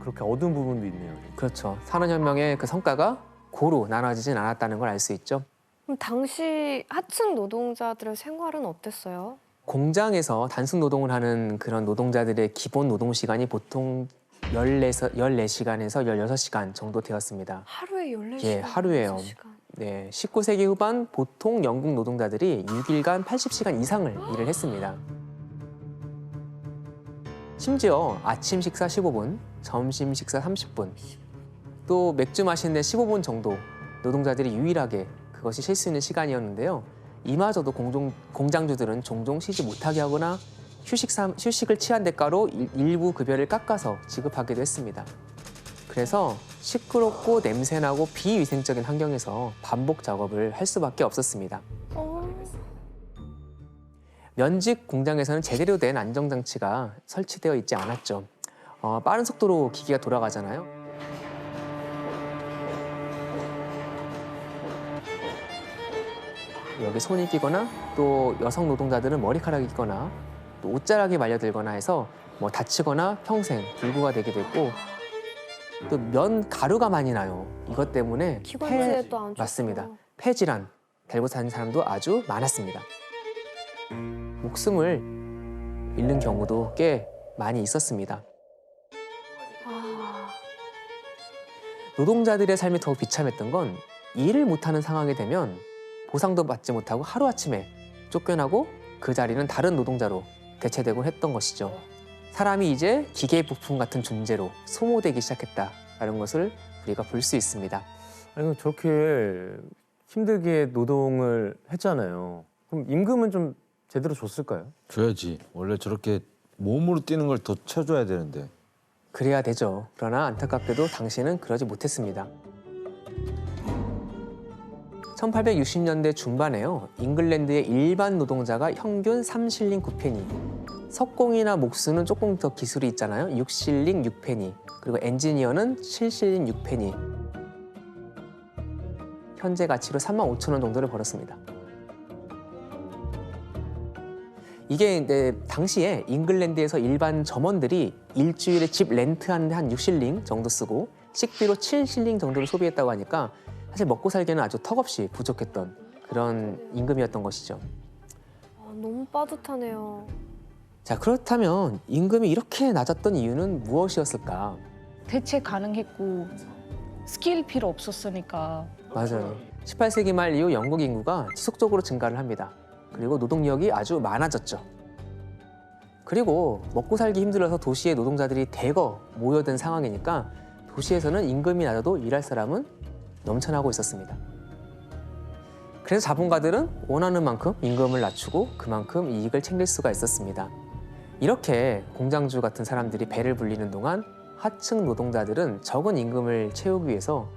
그렇게 얻은 부분도 있네요. 그렇죠. 산업혁명의 그 성과가 고루 나눠지진 않았다는 걸 알 수 있죠. 그럼 당시 하층 노동자들의 생활은 어땠어요? 공장에서 단순 노동을 하는 그런 노동자들의 기본 노동 시간이 보통 14시간에서 16시간 정도 되었습니다. 하루에 14시간? 예, 하루에요. 6시간. 네, 19세기 후반 보통 영국 노동자들이 6일간 80시간 이상을 일을 했습니다. 심지어 아침 식사 15분, 점심 식사 30분, 또 맥주 마시는데 15분 정도 노동자들이 유일하게 그것이 쉴 수 있는 시간이었는데요. 이마저도 공장주들은 종종 쉬지 못하게 하거나 휴식을 취한 대가로 일부 급여를 깎아서 지급하기도 했습니다. 그래서 시끄럽고 냄새나고 비위생적인 환경에서 반복 작업을 할 수밖에 없었습니다. 면직 공장에서는 제대로 된 안정장치가 설치되어 있지 않았죠. 빠른 속도로 기계가 돌아가잖아요. 여기 손이 끼거나 또 여성 노동자들은 머리카락이 끼거나 또 옷자락이 말려들거나 해서 뭐 다치거나 평생 불구가 되게 됐고 또 면 가루가 많이 나요. 이것 때문에 기관지에도 안 좋고. 맞습니다. 폐질환 달고 사는 사람도 아주 많았습니다. 목숨을 잃는 경우도 꽤 많이 있었습니다. 노동자들의 삶이 더욱 비참했던 건 일을 못하는 상황이 되면 보상도 받지 못하고 하루아침에 쫓겨나고 그 자리는 다른 노동자로 대체되곤 했던 것이죠. 사람이 이제 기계 부품 같은 존재로 소모되기 시작했다라는 것을 우리가 볼 수 있습니다. 아니 그럼 저렇게 힘들게 노동을 했잖아요. 그럼 임금은 좀 제대로 줬을까요? 줘야지. 원래 저렇게 몸으로 뛰는 걸 더 쳐줘야 되는데. 그래야 되죠. 그러나 안타깝게도 당시는 그러지 못했습니다. 1860년대 중반에요. 잉글랜드의 일반 노동자가 평균 3실링 9페니, 석공이나 목수는 조금 더 기술이 있잖아요. 6실링 6페니, 그리고 엔지니어는 7실링 6페니. 현재 가치로 35,000원 정도를 벌었습니다. 이게 이제 당시에 잉글랜드에서 일반 점원들이 일주일에 집 렌트하는데 한 6실링 정도 쓰고 식비로 7실링 정도를 소비했다고 하니까 사실 먹고 살기에는 아주 턱없이 부족했던 그런 임금이었던 것이죠. 너무 빠듯하네요. 자, 그렇다면 임금이 이렇게 낮았던 이유는 무엇이었을까? 대체 가능했고 스킬 필요 없었으니까. 맞아요. 18세기 말 이후 영국 인구가 지속적으로 증가를 합니다. 그리고 노동력이 아주 많아졌죠. 그리고 먹고 살기 힘들어서 도시에 노동자들이 대거 모여든 상황이니까 도시에서는 임금이 낮아도 일할 사람은 넘쳐나고 있었습니다. 그래서 자본가들은 원하는 만큼 임금을 낮추고 그만큼 이익을 챙길 수가 있었습니다. 이렇게 공장주 같은 사람들이 배를 불리는 동안 하층 노동자들은 적은 임금을 채우기 위해서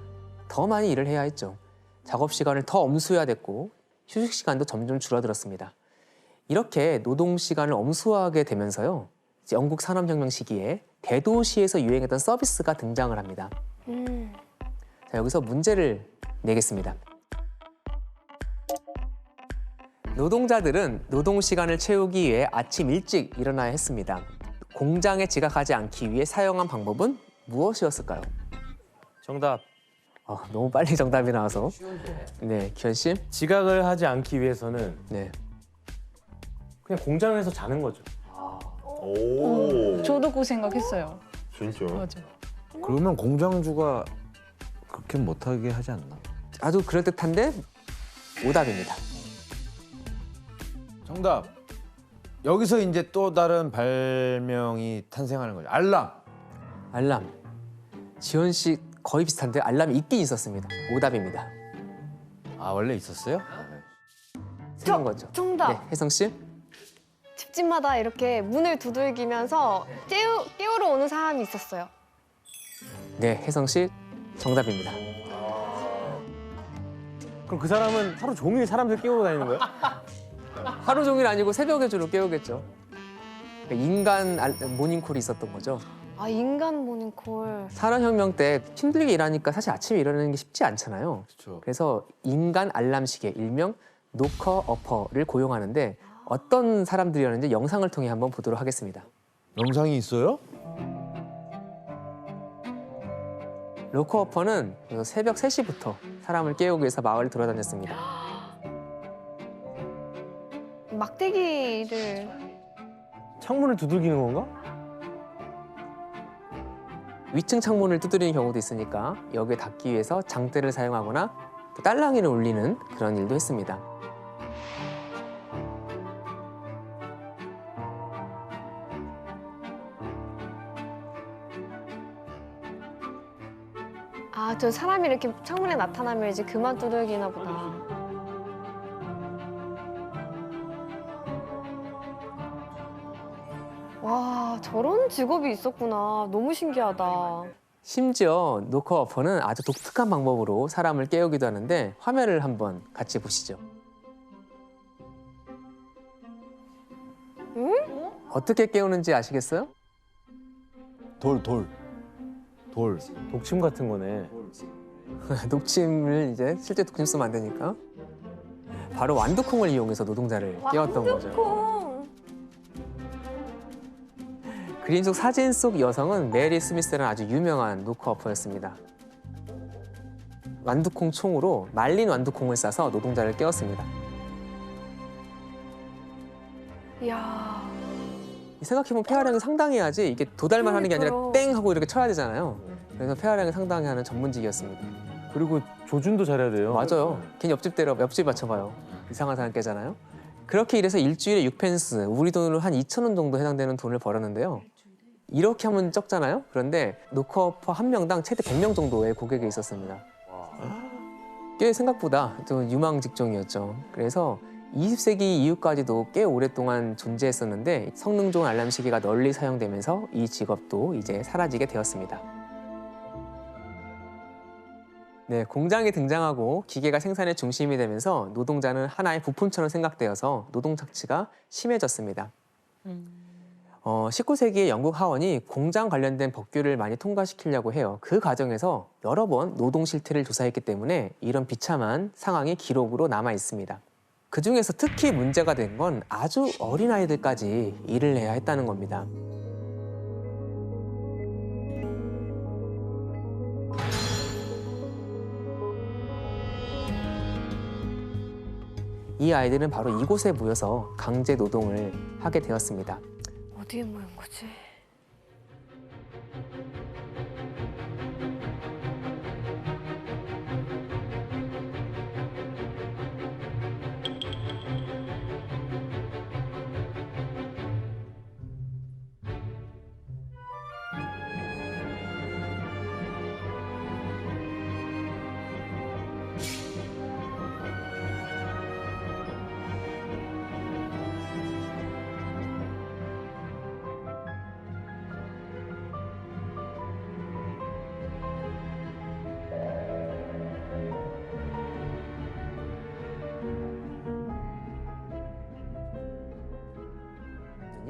더 많이 일을 해야 했죠. 작업 시간을 더 엄수해야 됐고 휴식 시간도 점점 줄어들었습니다. 이렇게 노동 시간을 엄수하게 되면서요. 이제 영국 산업혁명 시기에 대도시에서 유행했던 서비스가 등장을 합니다. 자, 여기서 문제를 내겠습니다. 노동자들은 노동 시간을 채우기 위해 아침 일찍 일어나야 했습니다. 공장에 지각하지 않기 위해 사용한 방법은 무엇이었을까요? 정답. 너무 빨리 정답이 나와서. 네, 기현 씨. 지각을 하지 않기 위해서는 네. 그냥 공장에서 자는 거죠. 오, 저도 그 생각했어요. 진짜. 맞아. 그러면 공장주가 그렇게 못하게 하지 않나? 아주 그럴듯한데 오답입니다. 정답. 여기서 이제 또 다른 발명이 탄생하는 거죠. 알람. 알람. 지현 씨 거의 비슷한데 알람이 있긴 있었습니다. 오답입니다. 아 원래 있었어요? 생긴 거죠. 정답. 네, 혜성 씨. 집집마다 이렇게 문을 두들기면서 깨우러 오는 사람이 있었어요. 네, 혜성 씨 정답입니다. 그럼 그 사람은 하루 종일 사람들 깨우고 다니는 거예요? 하루 종일 아니고 새벽에 주로 깨우겠죠. 그러니까 인간 모닝콜이 있었던 거죠. 아, 인간 모닝콜. 산업혁명 때 힘들게 일하니까 사실 아침에 일어나는 게 쉽지 않잖아요. 그렇죠. 그래서 인간 알람 시계, 일명 노커 어퍼를 고용하는데 어떤 사람들이었는지 영상을 통해 한번 보도록 하겠습니다. 영상이 있어요? 로커 어퍼는 새벽 3시부터 사람을 깨우기 위해서 마을을 돌아다녔습니다. 막대기를. 창문을 두들기는 건가? 위층 창문을 두드리는 경우도 있으니까 여기에 닿기 위해서 장대를 사용하거나 또 딸랑이를 울리는 그런 일도 했습니다. 아, 저 사람이 이렇게 창문에 나타나면 이제 그만 두들기나 보다. 와, 저런 직업이 있었구나. 너무 신기하다. 심지어 노커 어퍼는 아주 독특한 방법으로 사람을 깨우기도 하는데 화면을 한번 같이 보시죠. 어떻게 깨우는지 아시겠어요? 돌. 독침 같은 거네. 독침을 이제 실제 독침 쓰면 안 되니까 바로 완두콩을 이용해서 노동자를 깨웠던 거죠. 완두콩. 그림 속 사진 속 여성은 메리 스미스라는 아주 유명한 노커 어퍼였습니다. 완두콩 총으로 말린 완두콩을 싸서 노동자를 깨웠습니다. 이야. 생각해보면 폐활량이 상당해야지 이게 도달만 하는 게 아니라 그러니까요. 땡 하고 이렇게 쳐야 되잖아요. 그래서 폐활량이 상당히 하는 전문직이었습니다. 그리고 조준도 잘해야 돼요. 맞아요. 괜히 옆집 맞춰봐요. 이상한 사람 깨잖아요. 그렇게 일해서 일주일에 6펜스, 우리 돈으로 한 2,000원 정도 해당되는 돈을 벌었는데요. 이렇게 하면 적잖아요. 그런데 노커어퍼 한 명당 최대 100명 정도의 고객이 있었습니다. 꽤 생각보다 좀 유망 직종이었죠. 그래서 20세기 이후까지도 꽤 오랫동안 존재했었는데 성능 좋은 알람 시계가 널리 사용되면서 이 직업도 이제 사라지게 되었습니다. 네, 공장이 등장하고 기계가 생산의 중심이 되면서 노동자는 하나의 부품처럼 생각되어서 노동 착취가 심해졌습니다. 19세기에 영국 하원이 공장 관련된 법규를 많이 통과시키려고 해요. 그 과정에서 여러 번 노동 실태를 조사했기 때문에 이런 비참한 상황이 기록으로 남아 있습니다. 그중에서 특히 문제가 된 건 아주 어린 아이들까지 일을 해야 했다는 겁니다. 이 아이들은 바로 이곳에 모여서 강제 노동을 하게 되었습니다. 어디에 모인 거지?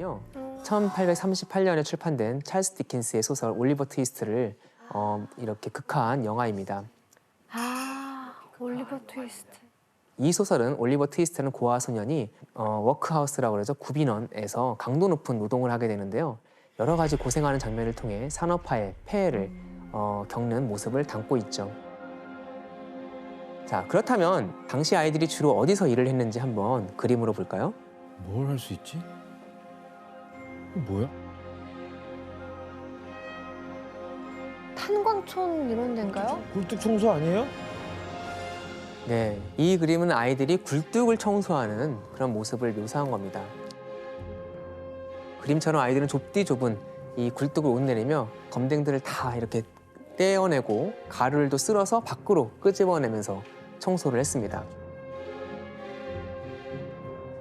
요 1838년에 출판된 찰스 디킨스의 소설 올리버 트위스트를 이렇게 극화한 영화입니다. 아, 올리버 트위스트. 이 소설은 올리버 트위스트는 고아 소년이 워크하우스라고 그러죠. 구빈원에서 강도 높은 노동을 하게 되는데요. 여러 가지 고생하는 장면을 통해 산업화의 폐해를 겪는 모습을 담고 있죠. 자, 그렇다면 당시 아이들이 주로 어디서 일을 했는지 한번 그림으로 볼까요? 뭘 할 수 있지? 이거 뭐야? 탄광촌 이런 데인가요? 굴뚝 청소 아니에요? 네, 이 그림은 아이들이 굴뚝을 청소하는 그런 모습을 묘사한 겁니다. 그림처럼 아이들은 좁디 좁은 이 굴뚝을 옷내리며 검댕들을 다 이렇게 떼어내고 가루를 또 쓸어서 밖으로 끄집어내면서 청소를 했습니다.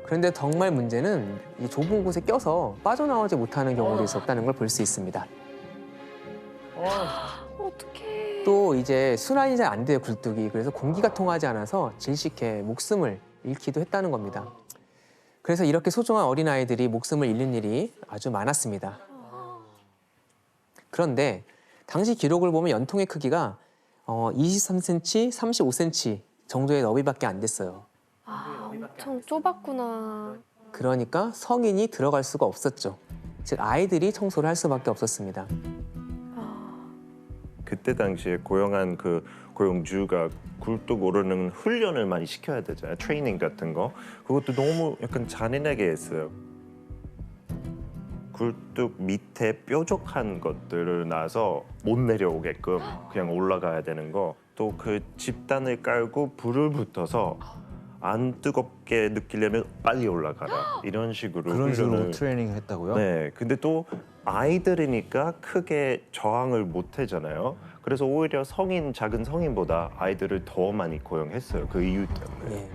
그런데 정말 문제는 이 좁은 곳에 껴서 빠져나오지 못하는 경우도 있었다는 걸 볼 수 있습니다. 어떡해. 또 이제 순환이 잘 안 돼요, 굴뚝이. 그래서 공기가 통하지 않아서 질식해 목숨을 잃기도 했다는 겁니다. 그래서 이렇게 소중한 어린아이들이 목숨을 잃는 일이 아주 많았습니다. 그런데 당시 기록을 보면 연통의 크기가 23cm, 35cm 정도의 너비밖에 안 됐어요. 아, 엄청 좁았구나. 그러니까 성인이 들어갈 수가 없었죠. 즉 아이들이 청소를 할 수밖에 없었습니다. 그때 당시에 고용한 그 고용주가 굴뚝 오르는 훈련을 많이 시켜야 되잖아요. 트레이닝 같은 거. 그것도 너무 약간 잔인하게 했어요. 굴뚝 밑에 뾰족한 것들을 놔서 못 내려오게끔 그냥 올라가야 되는 거. 또 그 집단을 깔고 불을 붙어서 안 뜨겁게 느끼려면 빨리 올라가라. 이런 식으로 그런 식으로 훈련을. 트레이닝 했다고요? 네, 근데 또 아이들이니까 크게 저항을 못 하잖아요. 그래서 오히려 작은 성인보다 아이들을 더 많이 고용했어요. 그 이유 때문에. 예.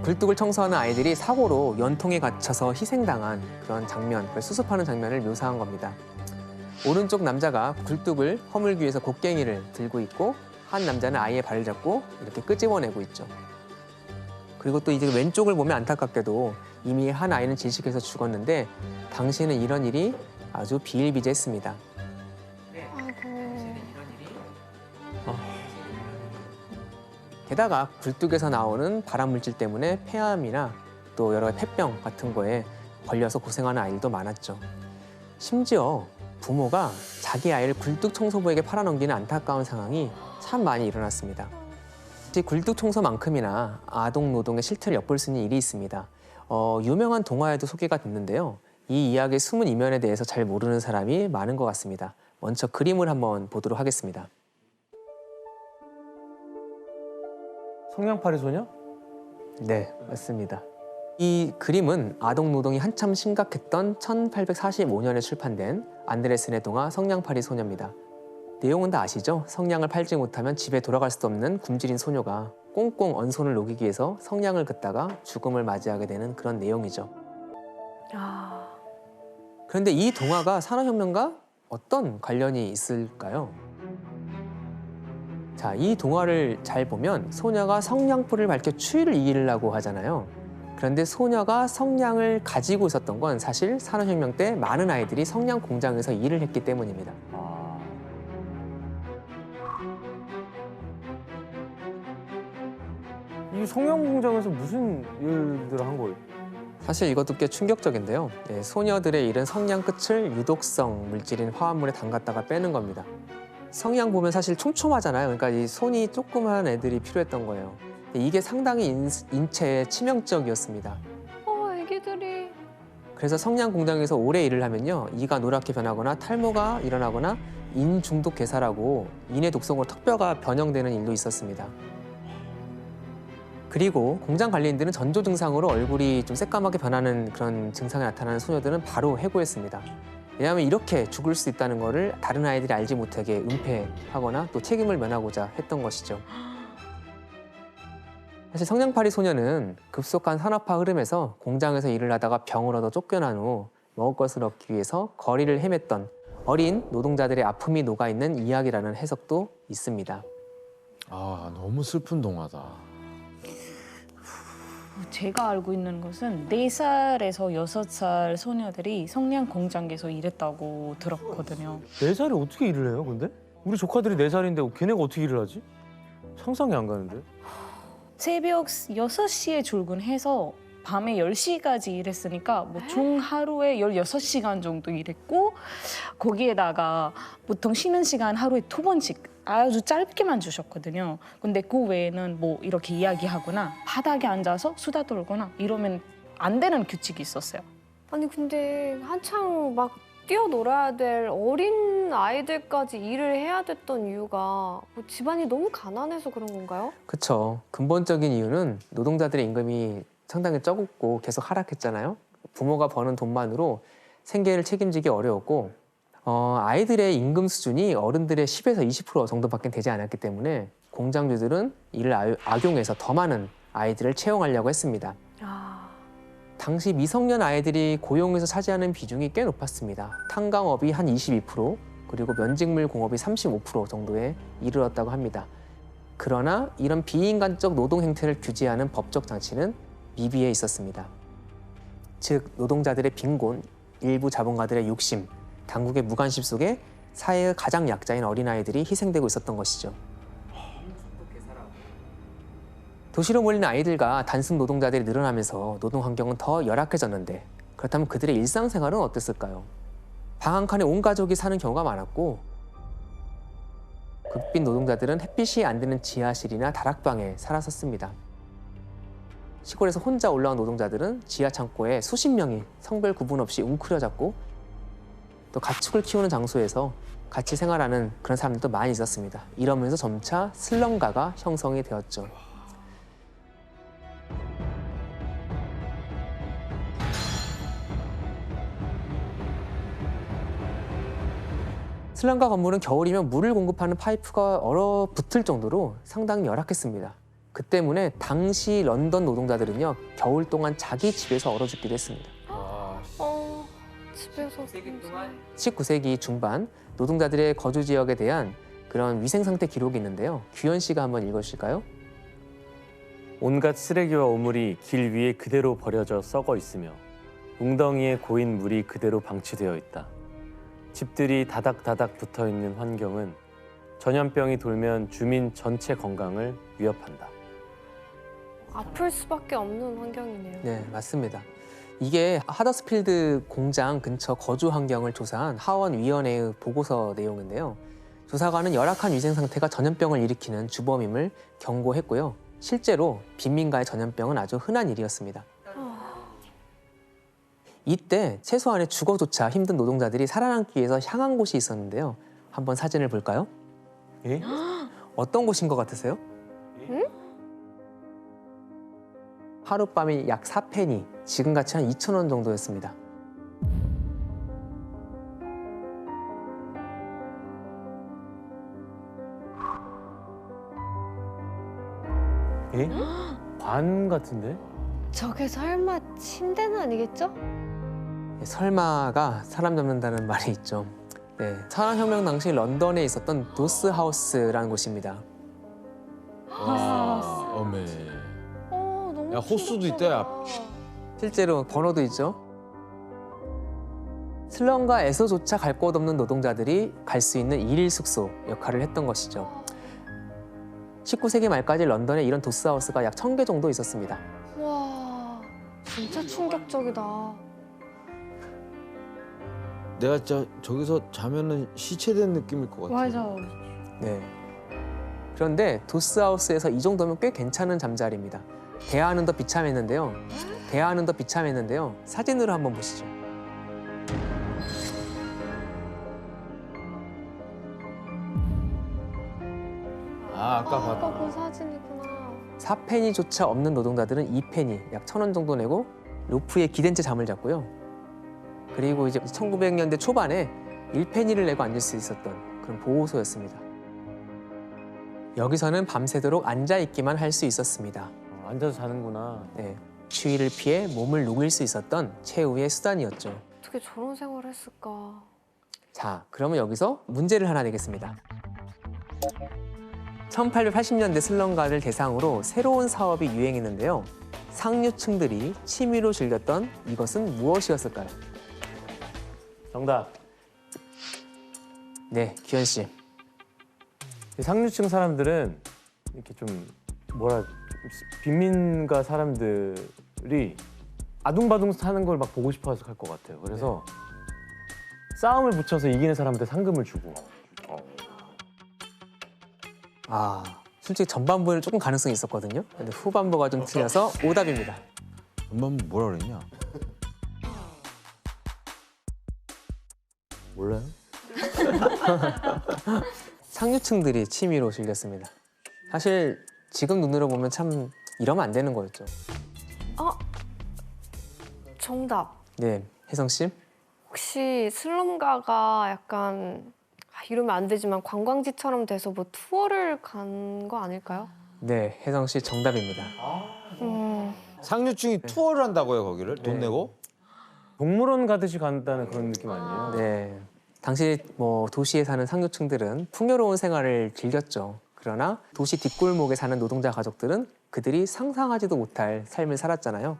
굴뚝을 청소하는 아이들이 사고로 연통에 갇혀서 희생당한 그런 장면, 그걸 수습하는 장면을 묘사한 겁니다. 오른쪽 남자가 굴뚝을 허물기 위해서 곡괭이를 들고 있고 한 남자는 아이의 발을 잡고 이렇게 끄집어내고 있죠. 그리고 또 이제 왼쪽을 보면 안타깝게도 이미 한 아이는 질식해서 죽었는데 당시에는 이런 일이 아주 비일비재했습니다. 게다가 굴뚝에서 나오는 발암물질 때문에 폐암이나 또 여러 폐병 같은 거에 걸려서 고생하는 아이들도 많았죠. 심지어 부모가 자기 아이를 굴뚝 청소부에게 팔아넘기는 안타까운 상황이 참 많이 일어났습니다. 굴뚝 청소만큼이나 아동 노동의 실태를 엿볼 수 있는 일이 있습니다. 유명한 동화에도 소개가 됐는데요. 이 이야기의 숨은 이면에 대해서 잘 모르는 사람이 많은 것 같습니다. 먼저 그림을 한번 보도록 하겠습니다. 성냥팔이 소녀? 네, 맞습니다. 이 그림은 아동 노동이 한참 심각했던 1845년에 출판된 안데레센의 동화 성냥팔이 소녀입니다. 내용은 다 아시죠? 성냥을 팔지 못하면 집에 돌아갈 수도 없는 굶주린 소녀가 꽁꽁 언손을 녹이기 위해서 성냥을 긋다가 죽음을 맞이하게 되는 그런 내용이죠. 아, 그런데 이 동화가 산업혁명과 어떤 관련이 있을까요? 자, 이 동화를 잘 보면 소녀가 성냥불을 밝혀 추위를 이기려고 하잖아요. 그런데 소녀가 성냥을 가지고 있었던 건 사실 산업혁명 때 많은 아이들이 성냥 공장에서 일을 했기 때문입니다. 이 성냥 공장에서 무슨 일들을 한 거예요? 사실 이것도 꽤 충격적인데요. 소녀들의 일은 성냥 끝을 유독성 물질인 화합물에 담갔다가 빼는 겁니다. 성냥 보면 사실 촘촘하잖아요. 그러니까 이 손이 조그만 애들이 필요했던 거예요. 이게 상당히 인체에 치명적이었습니다. 애기들이. 그래서 성냥 공장에서 오래 일을 하면요, 이가 노랗게 변하거나 탈모가 일어나거나 인 중독 괴사라고 인의 독성으로 턱뼈가 변형되는 일도 있었습니다. 그리고 공장 관리인들은 전조 증상으로 얼굴이 좀 새까맣게 변하는 그런 증상이 나타나는 소녀들은 바로 해고했습니다. 왜냐하면 이렇게 죽을 수 있다는 것을 다른 아이들이 알지 못하게 은폐하거나 또 책임을 면하고자 했던 것이죠. 사실 성냥팔이 소녀는 급속한 산업화 흐름에서 공장에서 일을 하다가 병을 얻어 쫓겨난 후 먹을 것을 얻기 위해서 거리를 헤맸던 어린 노동자들의 아픔이 녹아있는 이야기라는 해석도 있습니다. 아, 너무 슬픈 동화다. 제가 알고 있는 것은 4살에서 6살 소녀들이 성냥 공장에서 일했다고 들었거든요. 4살이 어떻게 일을 해요, 근데? 우리 조카들이 4살인데 걔네가 어떻게 일을 하지? 상상이 안 가는데. 새벽 6시에 출근해서 밤에 10시까지 일했으니까 뭐 총 하루에 16시간 정도 일했고, 거기에다가 보통 쉬는 시간 하루에 2번씩 아주 짧게만 주셨거든요. 근데 그 외에는 뭐 이렇게 이야기하거나 바닥에 앉아서 수다 떨거나 이러면 안 되는 규칙이 있었어요. 아니 근데 한창 막 뛰어놀아야 될 어린 아이들까지 일을 해야 됐던 이유가 뭐 집안이 너무 가난해서 그런 건가요? 그쵸. 근본적인 이유는 노동자들의 임금이 상당히 적었고 계속 하락했잖아요. 부모가 버는 돈만으로 생계를 책임지기 어려웠고, 아이들의 임금 수준이 어른들의 10에서 20% 정도밖에 되지 않았기 때문에 공장주들은 이를 악용해서 더 많은 아이들을 채용하려고 했습니다. 당시 미성년 아이들이 고용에서 차지하는 비중이 꽤 높았습니다. 탄광업이 한 22%, 그리고 면직물 공업이 35% 정도에 이르렀다고 합니다. 그러나 이런 비인간적 노동 행태를 규제하는 법적 장치는 미비해 있었습니다. 즉, 노동자들의 빈곤, 일부 자본가들의 욕심, 당국의 무관심 속에 사회의 가장 약자인 어린아이들이 희생되고 있었던 것이죠. 도시로 몰린 아이들과 단순 노동자들이 늘어나면서 노동 환경은 더 열악해졌는데, 그렇다면 그들의 일상생활은 어땠을까요? 방 한 칸에 온 가족이 사는 경우가 많았고, 극빈 노동자들은 햇빛이 안 드는 지하실이나 다락방에 살았었습니다. 시골에서 혼자 올라온 노동자들은 지하 창고에 수십 명이 성별 구분 없이 웅크려잡고, 또 가축을 키우는 장소에서 같이 생활하는 그런 사람들도 많이 있었습니다. 이러면서 점차 슬럼가가 형성이 되었죠. 슬럼가 건물은 겨울이면 물을 공급하는 파이프가 얼어붙을 정도로 상당히 열악했습니다. 그 때문에 당시 런던 노동자들은요, 겨울 동안 자기 집에서 얼어 죽기도 했습니다. 집에서 19세기 중반 노동자들의 거주 지역에 대한 그런 위생 상태 기록이 있는데요. 규현 씨가 한번 읽어주실까요? 온갖 쓰레기와 오물이 길 위에 그대로 버려져 썩어 있으며 웅덩이에 고인 물이 그대로 방치되어 있다. 집들이 다닥다닥 붙어 있는 환경은 전염병이 돌면 주민 전체 건강을 위협한다. 아플 수밖에 없는 환경이네요. 네, 맞습니다. 이게 하더스필드 공장 근처 거주 환경을 조사한 하원위원회의 보고서 내용인데요. 조사관은 열악한 위생 상태가 전염병을 일으키는 주범임을 경고했고요. 실제로 빈민가의 전염병은 아주 흔한 일이었습니다. 이때 최소한의 주거조차 힘든 노동자들이 살아남기 위해서 향한 곳이 있었는데요. 한번 사진을 볼까요? 예? 어떤 곳인 것 같으세요? 하룻밤이 약 4페니, 지금같이 한 2,000원 정도였습니다. 에? 관 같은데? 저게 설마 침대는 아니겠죠? 네, 설마가 사람 잡는다는 말이 있죠. 네, 산업혁명 당시 런던에 있었던 도스 하우스라는 곳입니다. 와, 어메. 너무 야, 호수도 있다, 야. 실제로 번호도 있죠. 슬럼가에서조차 갈 곳 없는 노동자들이 갈 수 있는 일일 숙소 역할을 했던 것이죠. 19세기 말까지 런던에 이런 도스하우스가 약 1000개 정도 있었습니다. 와, 진짜 충격적이다. 내가 저기서 자면은 시체된 느낌일 것 같아. 맞아. 네. 그런데 도스하우스에서 이 정도면 꽤 괜찮은 잠자리입니다. 대하는 더 비참했는데요. 대하는 더 비참했는데요. 사진으로 한번 보시죠. 아까 봤. 아까 그 사진이구나. 4페니조차 없는 노동자들은 2페니, 약 1000원 정도 내고 로프에 기댄 채 잠을 잤고요. 그리고 이제 1900년대 초반에 1페니를 내고 앉을 수 있었던 그런 보호소였습니다. 여기서는 밤새도록 앉아있기만 할 수 있었습니다. 앉아서 자는구나. 네, 추위를 피해 몸을 녹일 수 있었던 최후의 수단이었죠. 어떻게 저런 생활을 했을까? 자, 그러면 여기서 문제를 하나 내겠습니다. 1880년대 슬럼가를 대상으로 새로운 사업이 유행했는데요. 상류층들이 취미로 즐겼던 이것은 무엇이었을까요? 정답. 네, 규현 씨. 상류층 사람들은 이렇게 좀 뭐라 빈민가 사람들이 아둥바둥 사는 걸 막 보고 싶어서 갈 것 같아요. 그래서 싸움을 붙여서 이기는 사람한테 상금을 주고. 아, 솔직히 전반부에는 조금 가능성이 있었거든요. 근데 후반부가 좀 틀려서 오답입니다. 엄마 뭐라 그랬냐? 몰라요? 상류층들이 취미로 즐겼습니다. 사실 지금 눈으로 보면 참 이러면 안 되는 거였죠. 정답. 네, 혜성 씨. 혹시 슬럼가가 약간 이러면 안 되지만 관광지처럼 돼서 뭐 투어를 간 거 아닐까요? 네, 혜성 씨 정답입니다. 상류층이 투어를 한다고요, 거기를? 돈 네. 내고? 동물원 가듯이 간다는 그런 느낌 아니에요? 네, 당시 뭐 도시에 사는 상류층들은 풍요로운 생활을 즐겼죠. 그러나 도시 뒷골목에 사는 노동자 가족들은 그들이 상상하지도 못할 삶을 살았잖아요.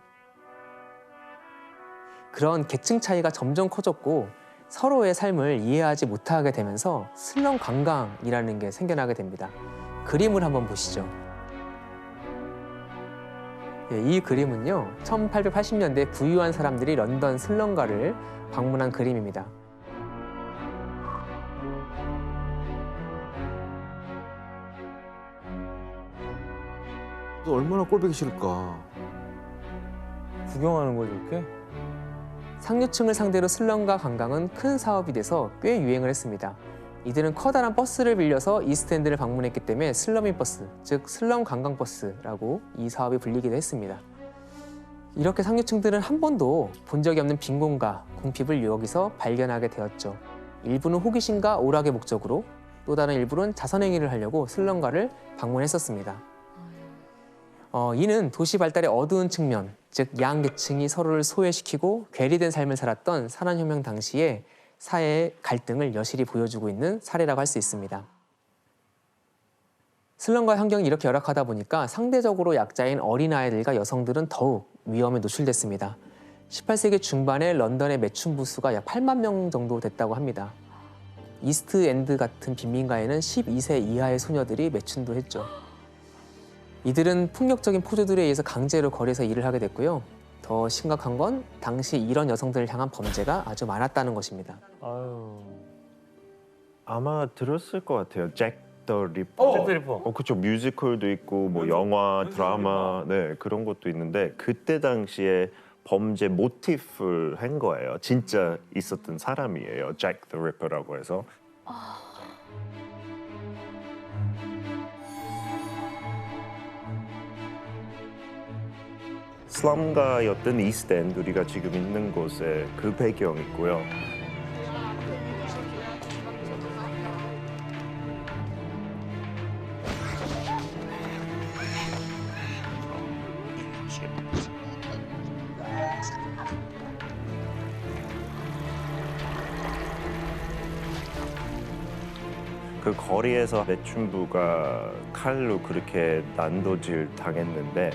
그런 계층 차이가 점점 커졌고 서로의 삶을 이해하지 못하게 되면서 슬럼 관광이라는 게 생겨나게 됩니다. 그림을 한번 보시죠. 예, 이 그림은요, 1880년대 부유한 사람들이 런던 슬럼가를 방문한 그림입니다. 또 얼마나 꼴보기 싫을까? 구경하는 거죠, 이렇게? 상류층을 상대로 슬럼가 관광은 큰 사업이 돼서 꽤 유행을 했습니다. 이들은 커다란 버스를 빌려서 이스트엔드를 방문했기 때문에 슬럼인 버스, 즉 슬럼 관광 버스라고 이 사업이 불리기도 했습니다. 이렇게 상류층들은 한 번도 본 적이 없는 빈곤과 궁핍을 여기서 발견하게 되었죠. 일부는 호기심과 오락의 목적으로, 또 다른 일부는 자선행위를 하려고 슬럼가를 방문했었습니다. 이는 도시 발달의 어두운 측면, 즉 양계층이 서로를 소외시키고 괴리된 삶을 살았던 산업혁명 당시의 사회의 갈등을 여실히 보여주고 있는 사례라고 할 수 있습니다. 슬럼가 환경이 이렇게 열악하다 보니까 상대적으로 약자인 어린아이들과 여성들은 더욱 위험에 노출됐습니다. 18세기 중반에 런던의 매춘 부수가 약 8만 명 정도 됐다고 합니다. 이스트엔드 같은 빈민가에는 12세 이하의 소녀들이 매춘도 했죠. 이들은 폭력적인 포조들에 의해서 강제로 거리에서 일을 하게 됐고요. 더 심각한 건 당시 이런 여성들을 향한 범죄가 아주 많았다는 것입니다. 아유. 아마 들었을 것 같아요. 잭 더 리퍼. 잭 더 리퍼. 그렇죠. 뮤지컬도 있고 뭐 영화, 드라마, 네 그런 것도 있는데 그때 당시에 범죄 모티프를 한 거예요. 진짜 있었던 사람이에요. 잭 더 리퍼라고 해서. 슬럼가였던 이스트엔드 우리가 지금 있는 곳에 그 배경 있고요. 그 거리에서 매춘부가 칼로 그렇게 난도질 당했는데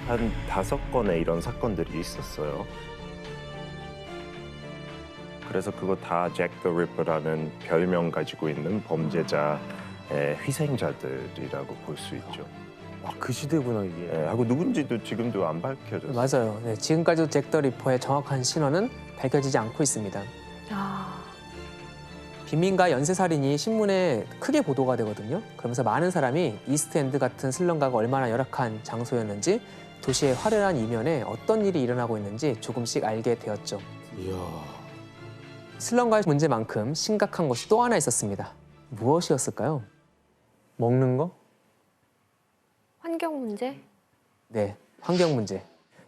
한 5건의 이런 사건들이 있었어요. 그래서 그거 다 잭 더 리퍼라는 별명 가지고 있는 범죄자의 희생자들이라고 볼 수 있죠. 그 시대구나 이게. 예, 하고 누군지도 지금도 안 밝혀졌어요. 맞아요. 네, 지금까지도 잭 더 리퍼의 정확한 신원은 밝혀지지 않고 있습니다. 아, 빈민가 연쇄살인이 신문에 크게 보도가 되거든요. 그러면서 많은 사람이 이스트엔드 같은 슬럼가가 얼마나 열악한 장소였는지 도시의 화려한 이면에 어떤 일이 일어나고 있는지 조금씩 알게 되었죠. 이야. 슬럼가의 문제만큼 심각한 것이 또 하나 있었습니다. 무엇이었을까요? 먹는 거? 환경 문제? 네, 환경 문제.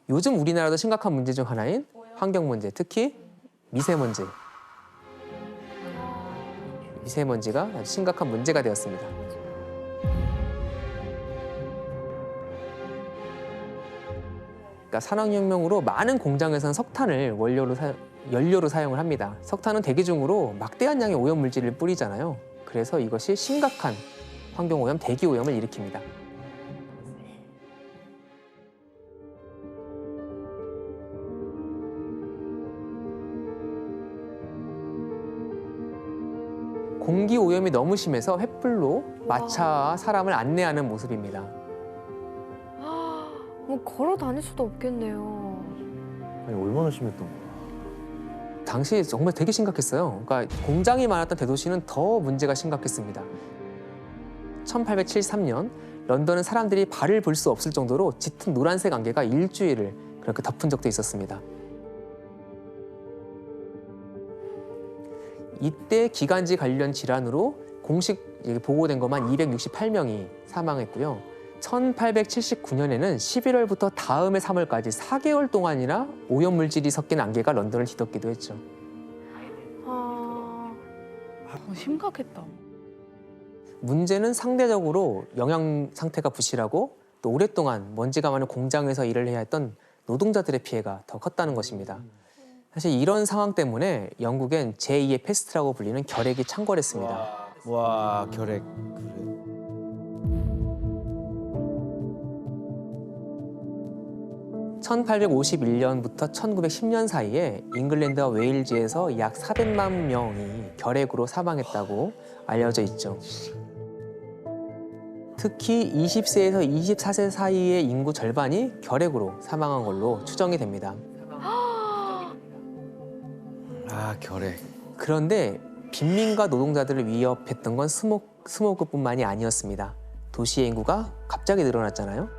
요즘 우리나라도 심각한 문제 중 하나인 환경 문제, 특히 미세먼지. 미세먼지가 아주 심각한 문제가 되었습니다. 그러니까 산업혁명으로 많은 공장에서는 석탄을 연료로 사용을 합니다. 석탄은 대기 중으로 막대한 양의 오염물질을 뿌리잖아요. 그래서 이것이 심각한 환경오염, 대기오염을 일으킵니다. 공기 오염이 너무 심해서 횃불로 마차와 사람을 안내하는 모습입니다. 뭐 걸어 다닐 수도 없겠네요. 아니 얼마나 심했던 거야? 당시 정말 되게 심각했어요. 그러니까 공장이 많았던 대도시는 더 문제가 심각했습니다. 1873년 런던은 사람들이 발을 볼 수 없을 정도로 짙은 노란색 안개가 일주일을 그렇게 덮은 적도 있었습니다. 이때 기관지 관련 질환으로 공식 보고된 것만 268명이 사망했고요. 1879년에는 11월부터 다음해 3월까지 4개월 동안이나 오염물질이 섞인 안개가 런던을 뒤덮기도 했죠. 심각했다. 문제는 상대적으로 영양 상태가 부실하고 또 오랫동안 먼지가 많은 공장에서 일을 해야 했던 노동자들의 피해가 더 컸다는 것입니다. 사실 이런 상황 때문에 영국엔 제2의 패스트라고 불리는 결핵이 창궐했습니다. 와, 결핵. 그래. 1851년부터 1910년 사이에 잉글랜드와 웨일즈에서 약 400만 명이 결핵으로 사망했다고 알려져 있죠. 특히 20세에서 24세 사이의 인구 절반이 결핵으로 사망한 걸로 추정이 됩니다. 아, 결핵. 그런데 빈민가 노동자들을 위협했던 건 스모그뿐만이 아니었습니다. 도시의 인구가 갑자기 늘어났잖아요.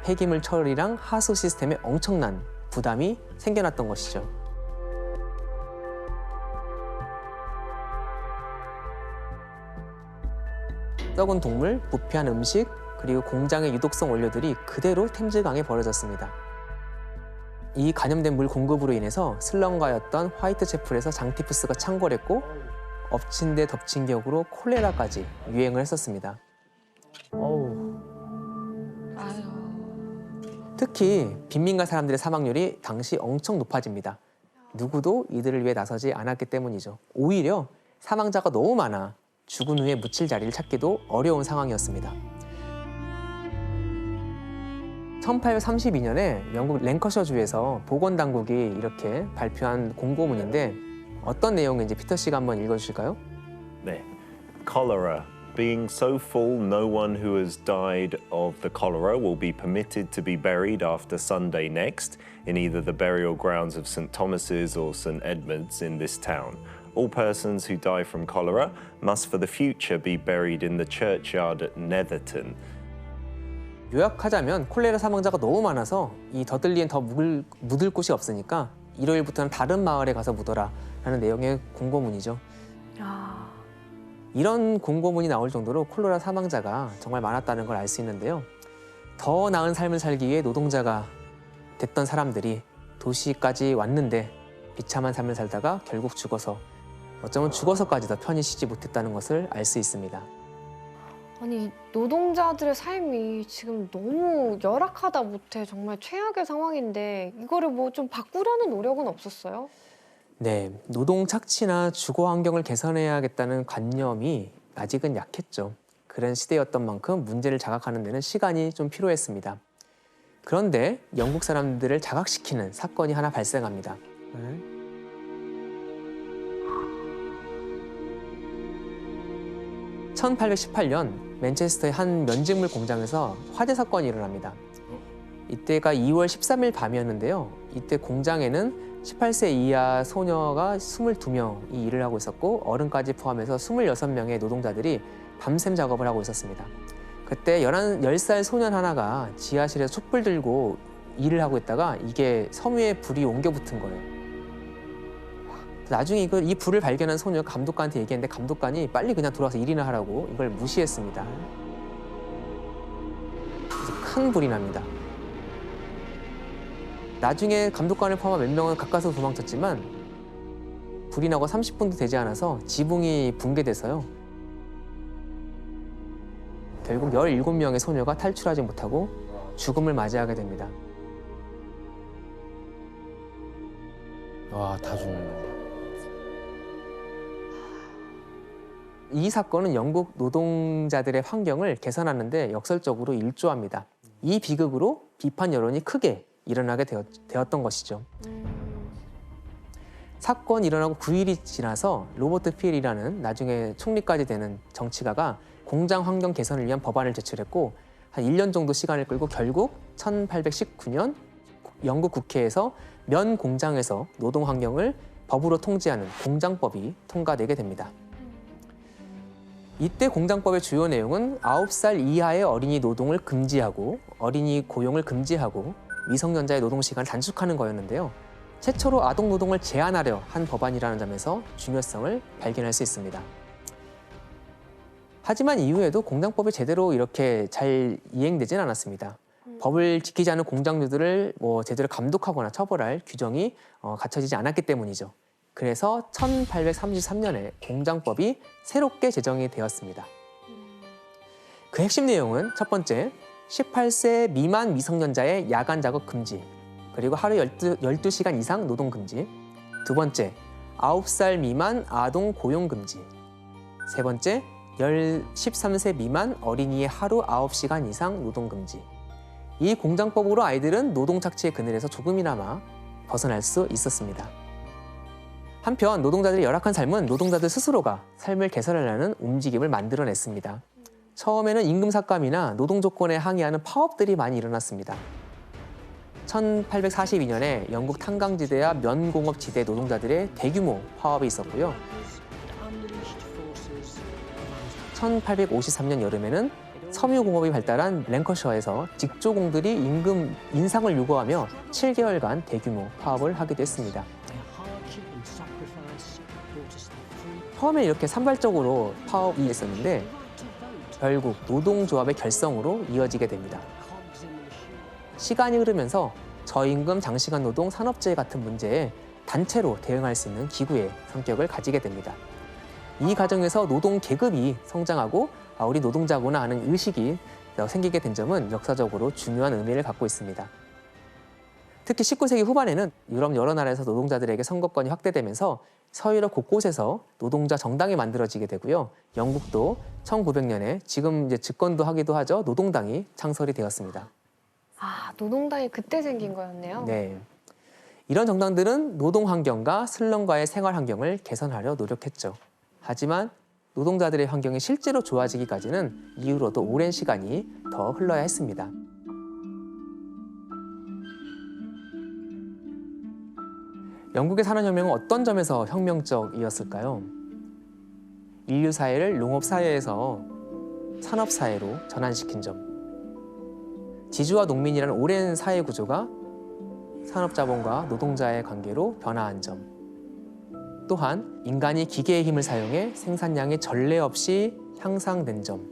폐기물 처리랑 하수 시스템에 엄청난 부담이 생겨났던 것이죠. 썩은 동물, 부패한 음식, 그리고 공장의 유독성 원료들이 그대로 템즈강에 버려졌습니다. 이 간염된 물 공급으로 인해서 슬럼가였던 화이트채플에서 장티푸스가 창궐했고 엎친 데 덮친 격으로 콜레라까지 유행을 했었습니다. 특히 빈민가 사람들의 사망률이 당시 엄청 높아집니다. 누구도 이들을 위해 나서지 않았기 때문이죠. 오히려 사망자가 너무 많아 죽은 후에 묻힐 자리를 찾기도 어려운 상황이었습니다. 1832년에 영국 랭커셔주에서 보건당국이 이렇게 발표한 공고문인데 어떤 내용인지 피터 씨가 한번 읽어주실까요? 네. Cholera. Being so full, no one who has died of the cholera will be permitted to be buried after Sunday next in either the burial grounds of St. Thomas's or St. Edmund's in this town. All persons who die from cholera must for the future be buried in the churchyard at Netherton. 요약하자면 콜레라 사망자가 너무 많아서 이 더들리엔 더 묻을 곳이 없으니까 일요일부터는 다른 마을에 가서 묻어라 라는 내용의 공고문이죠. 이런 공고문이 나올 정도로 콜레라 사망자가 정말 많았다는 걸 알 수 있는데요. 더 나은 삶을 살기 위해 노동자가 됐던 사람들이 도시까지 왔는데 비참한 삶을 살다가 결국 죽어서 어쩌면 죽어서까지 더 편히 쉬지 못했다는 것을 알 수 있습니다. 아니 노동자들의 삶이 지금 너무 열악하다 못해 정말 최악의 상황인데 이거를 뭐 좀 바꾸려는 노력은 없었어요? 네, 노동 착취나 주거 환경을 개선해야겠다는 관념이 아직은 약했죠. 그런 시대였던 만큼 문제를 자각하는 데는 시간이 좀 필요했습니다. 그런데 영국 사람들을 자각시키는 사건이 하나 발생합니다. 1818년 맨체스터의 한 면직물 공장에서 화재 사건이 일어납니다. 이때가 2월 13일 밤이었는데요. 이때 공장에는 18세 이하 소녀가 22명이 일을 하고 있었고 어른까지 포함해서 26명의 노동자들이 밤샘 작업을 하고 있었습니다. 그때 10살 소년 하나가 지하실에서 촛불 들고 일을 하고 있다가 이게 섬유에 불이 옮겨 붙은 거예요. 나중에 이 불을 발견한 소녀가 감독관한테 얘기했는데 감독관이 빨리 그냥 들어와서 일이나 하라고 이걸 무시했습니다. 그래서 큰 불이 납니다. 나중에 감독관을 포함한 몇 명은 가까스로 도망쳤지만 불이 나고 30분도 되지 않아서 지붕이 붕괴돼서요. 결국 17명의 소녀가 탈출하지 못하고 죽음을 맞이하게 됩니다. 와, 다 죽는. 이 사건은 영국 노동자들의 환경을 개선하는 데 역설적으로 일조합니다. 이 비극으로 비판 여론이 크게 일어나게 되었던 것이죠. 사건이 일어나고 9일이 지나서 로버트 필이라는 나중에 총리까지 되는 정치가가 공장 환경 개선을 위한 법안을 제출했고 한 1년 정도 시간을 끌고 결국 1819년 영국 국회에서 면 공장에서 노동 환경을 법으로 통제하는 공장법이 통과되게 됩니다. 이때 공장법의 주요 내용은 9살 이하의 어린이 노동을 금지하고 어린이 고용을 금지하고 미성년자의 노동 시간을 단축하는 거였는데요. 최초로 아동 노동을 제한하려 한 법안이라는 점에서 중요성을 발견할 수 있습니다. 하지만 이후에도 공장법이 제대로 이렇게 잘 이행되진 않았습니다. 법을 지키지 않은 공장주들을 제대로 감독하거나 처벌할 규정이 갖춰지지 않았기 때문이죠. 그래서 1833년에 공장법이 새롭게 제정이 되었습니다. 그 핵심 내용은 첫 번째, 18세 미만 미성년자의 야간 작업 금지, 그리고 하루 12시간 이상 노동 금지. 두 번째, 9살 미만 아동 고용 금지. 세 번째, 13세 미만 어린이의 하루 9시간 이상 노동 금지. 이 공장법으로 아이들은 노동 착취의 그늘에서 조금이나마 벗어날 수 있었습니다. 한편 노동자들의 열악한 삶은 노동자들 스스로가 삶을 개선하려는 움직임을 만들어냈습니다. 처음에는 임금 삭감이나 노동 조건에 항의하는 파업들이 많이 일어났습니다. 1842년에 영국 탄광지대와 면공업지대 노동자들의 대규모 파업이 있었고요. 1853년 여름에는 섬유공업이 발달한 랭커셔에서 직조공들이 임금 인상을 요구하며 7개월간 대규모 파업을 하기도 했습니다. 처음에 이렇게 산발적으로 파업이 있었는데 결국 노동조합의 결성으로 이어지게 됩니다. 시간이 흐르면서 저임금, 장시간 노동, 산업재해 같은 문제에 단체로 대응할 수 있는 기구의 성격을 가지게 됩니다. 이 과정에서 노동 계급이 성장하고 우리 노동자구나 하는 의식이 생기게 된 점은 역사적으로 중요한 의미를 갖고 있습니다. 특히 19세기 후반에는 유럽 여러 나라에서 노동자들에게 선거권이 확대되면서 서유럽 곳곳에서 노동자 정당이 만들어지게 되고요. 영국도 1900년에 지금 이제 집권도 하기도 하죠. 노동당이 창설이 되었습니다. 아, 노동당이 그때 생긴 거였네요. 네. 이런 정당들은 노동 환경과 슬럼과의 생활 환경을 개선하려 노력했죠. 하지만 노동자들의 환경이 실제로 좋아지기까지는 이후로도 오랜 시간이 더 흘러야 했습니다. 영국의 산업혁명은 어떤 점에서 혁명적이었을까요? 인류 사회를 농업 사회에서 산업 사회로 전환시킨 점. 지주와 농민이라는 오랜 사회 구조가 산업자본과 노동자의 관계로 변화한 점. 또한 인간이 기계의 힘을 사용해 생산량이 전례 없이 향상된 점.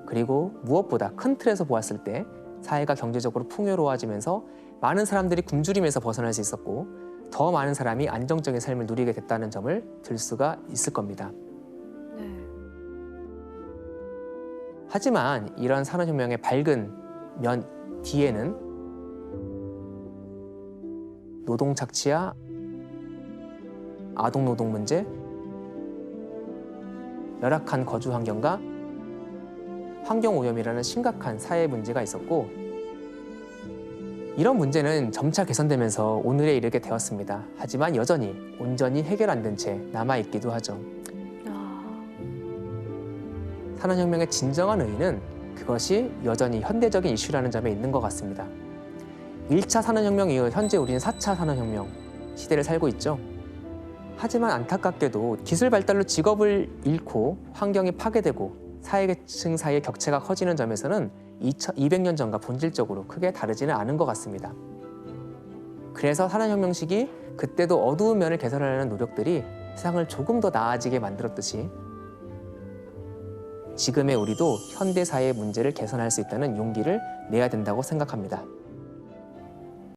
그리고 무엇보다 큰 틀에서 보았을 때 사회가 경제적으로 풍요로워지면서 많은 사람들이 굶주림에서 벗어날 수 있었고 더 많은 사람이 안정적인 삶을 누리게 됐다는 점을 들 수가 있을 겁니다. 네. 하지만 이런 산업혁명의 밝은 면 뒤에는 노동 착취야, 아동 노동 문제, 열악한 거주 환경과 환경 오염이라는 심각한 사회 문제가 있었고, 이런 문제는 점차 개선되면서 오늘에 이르게 되었습니다. 하지만 여전히 온전히 해결 안 된 채 남아있기도 하죠. 산업혁명의 진정한 의의는 그것이 여전히 현대적인 이슈라는 점에 있는 것 같습니다. 1차 산업혁명 이후 현재 우리는 4차 산업혁명 시대를 살고 있죠. 하지만 안타깝게도 기술 발달로 직업을 잃고 환경이 파괴되고 사회계층 사이의 격차가 커지는 점에서는 200년 전과 본질적으로 크게 다르지는 않은 것 같습니다. 그래서 산업혁명 시기 그때도 어두운 면을 개선하려는 노력들이 세상을 조금 더 나아지게 만들었듯이 지금의 우리도 현대 사회의 문제를 개선할 수 있다는 용기를 내야 된다고 생각합니다.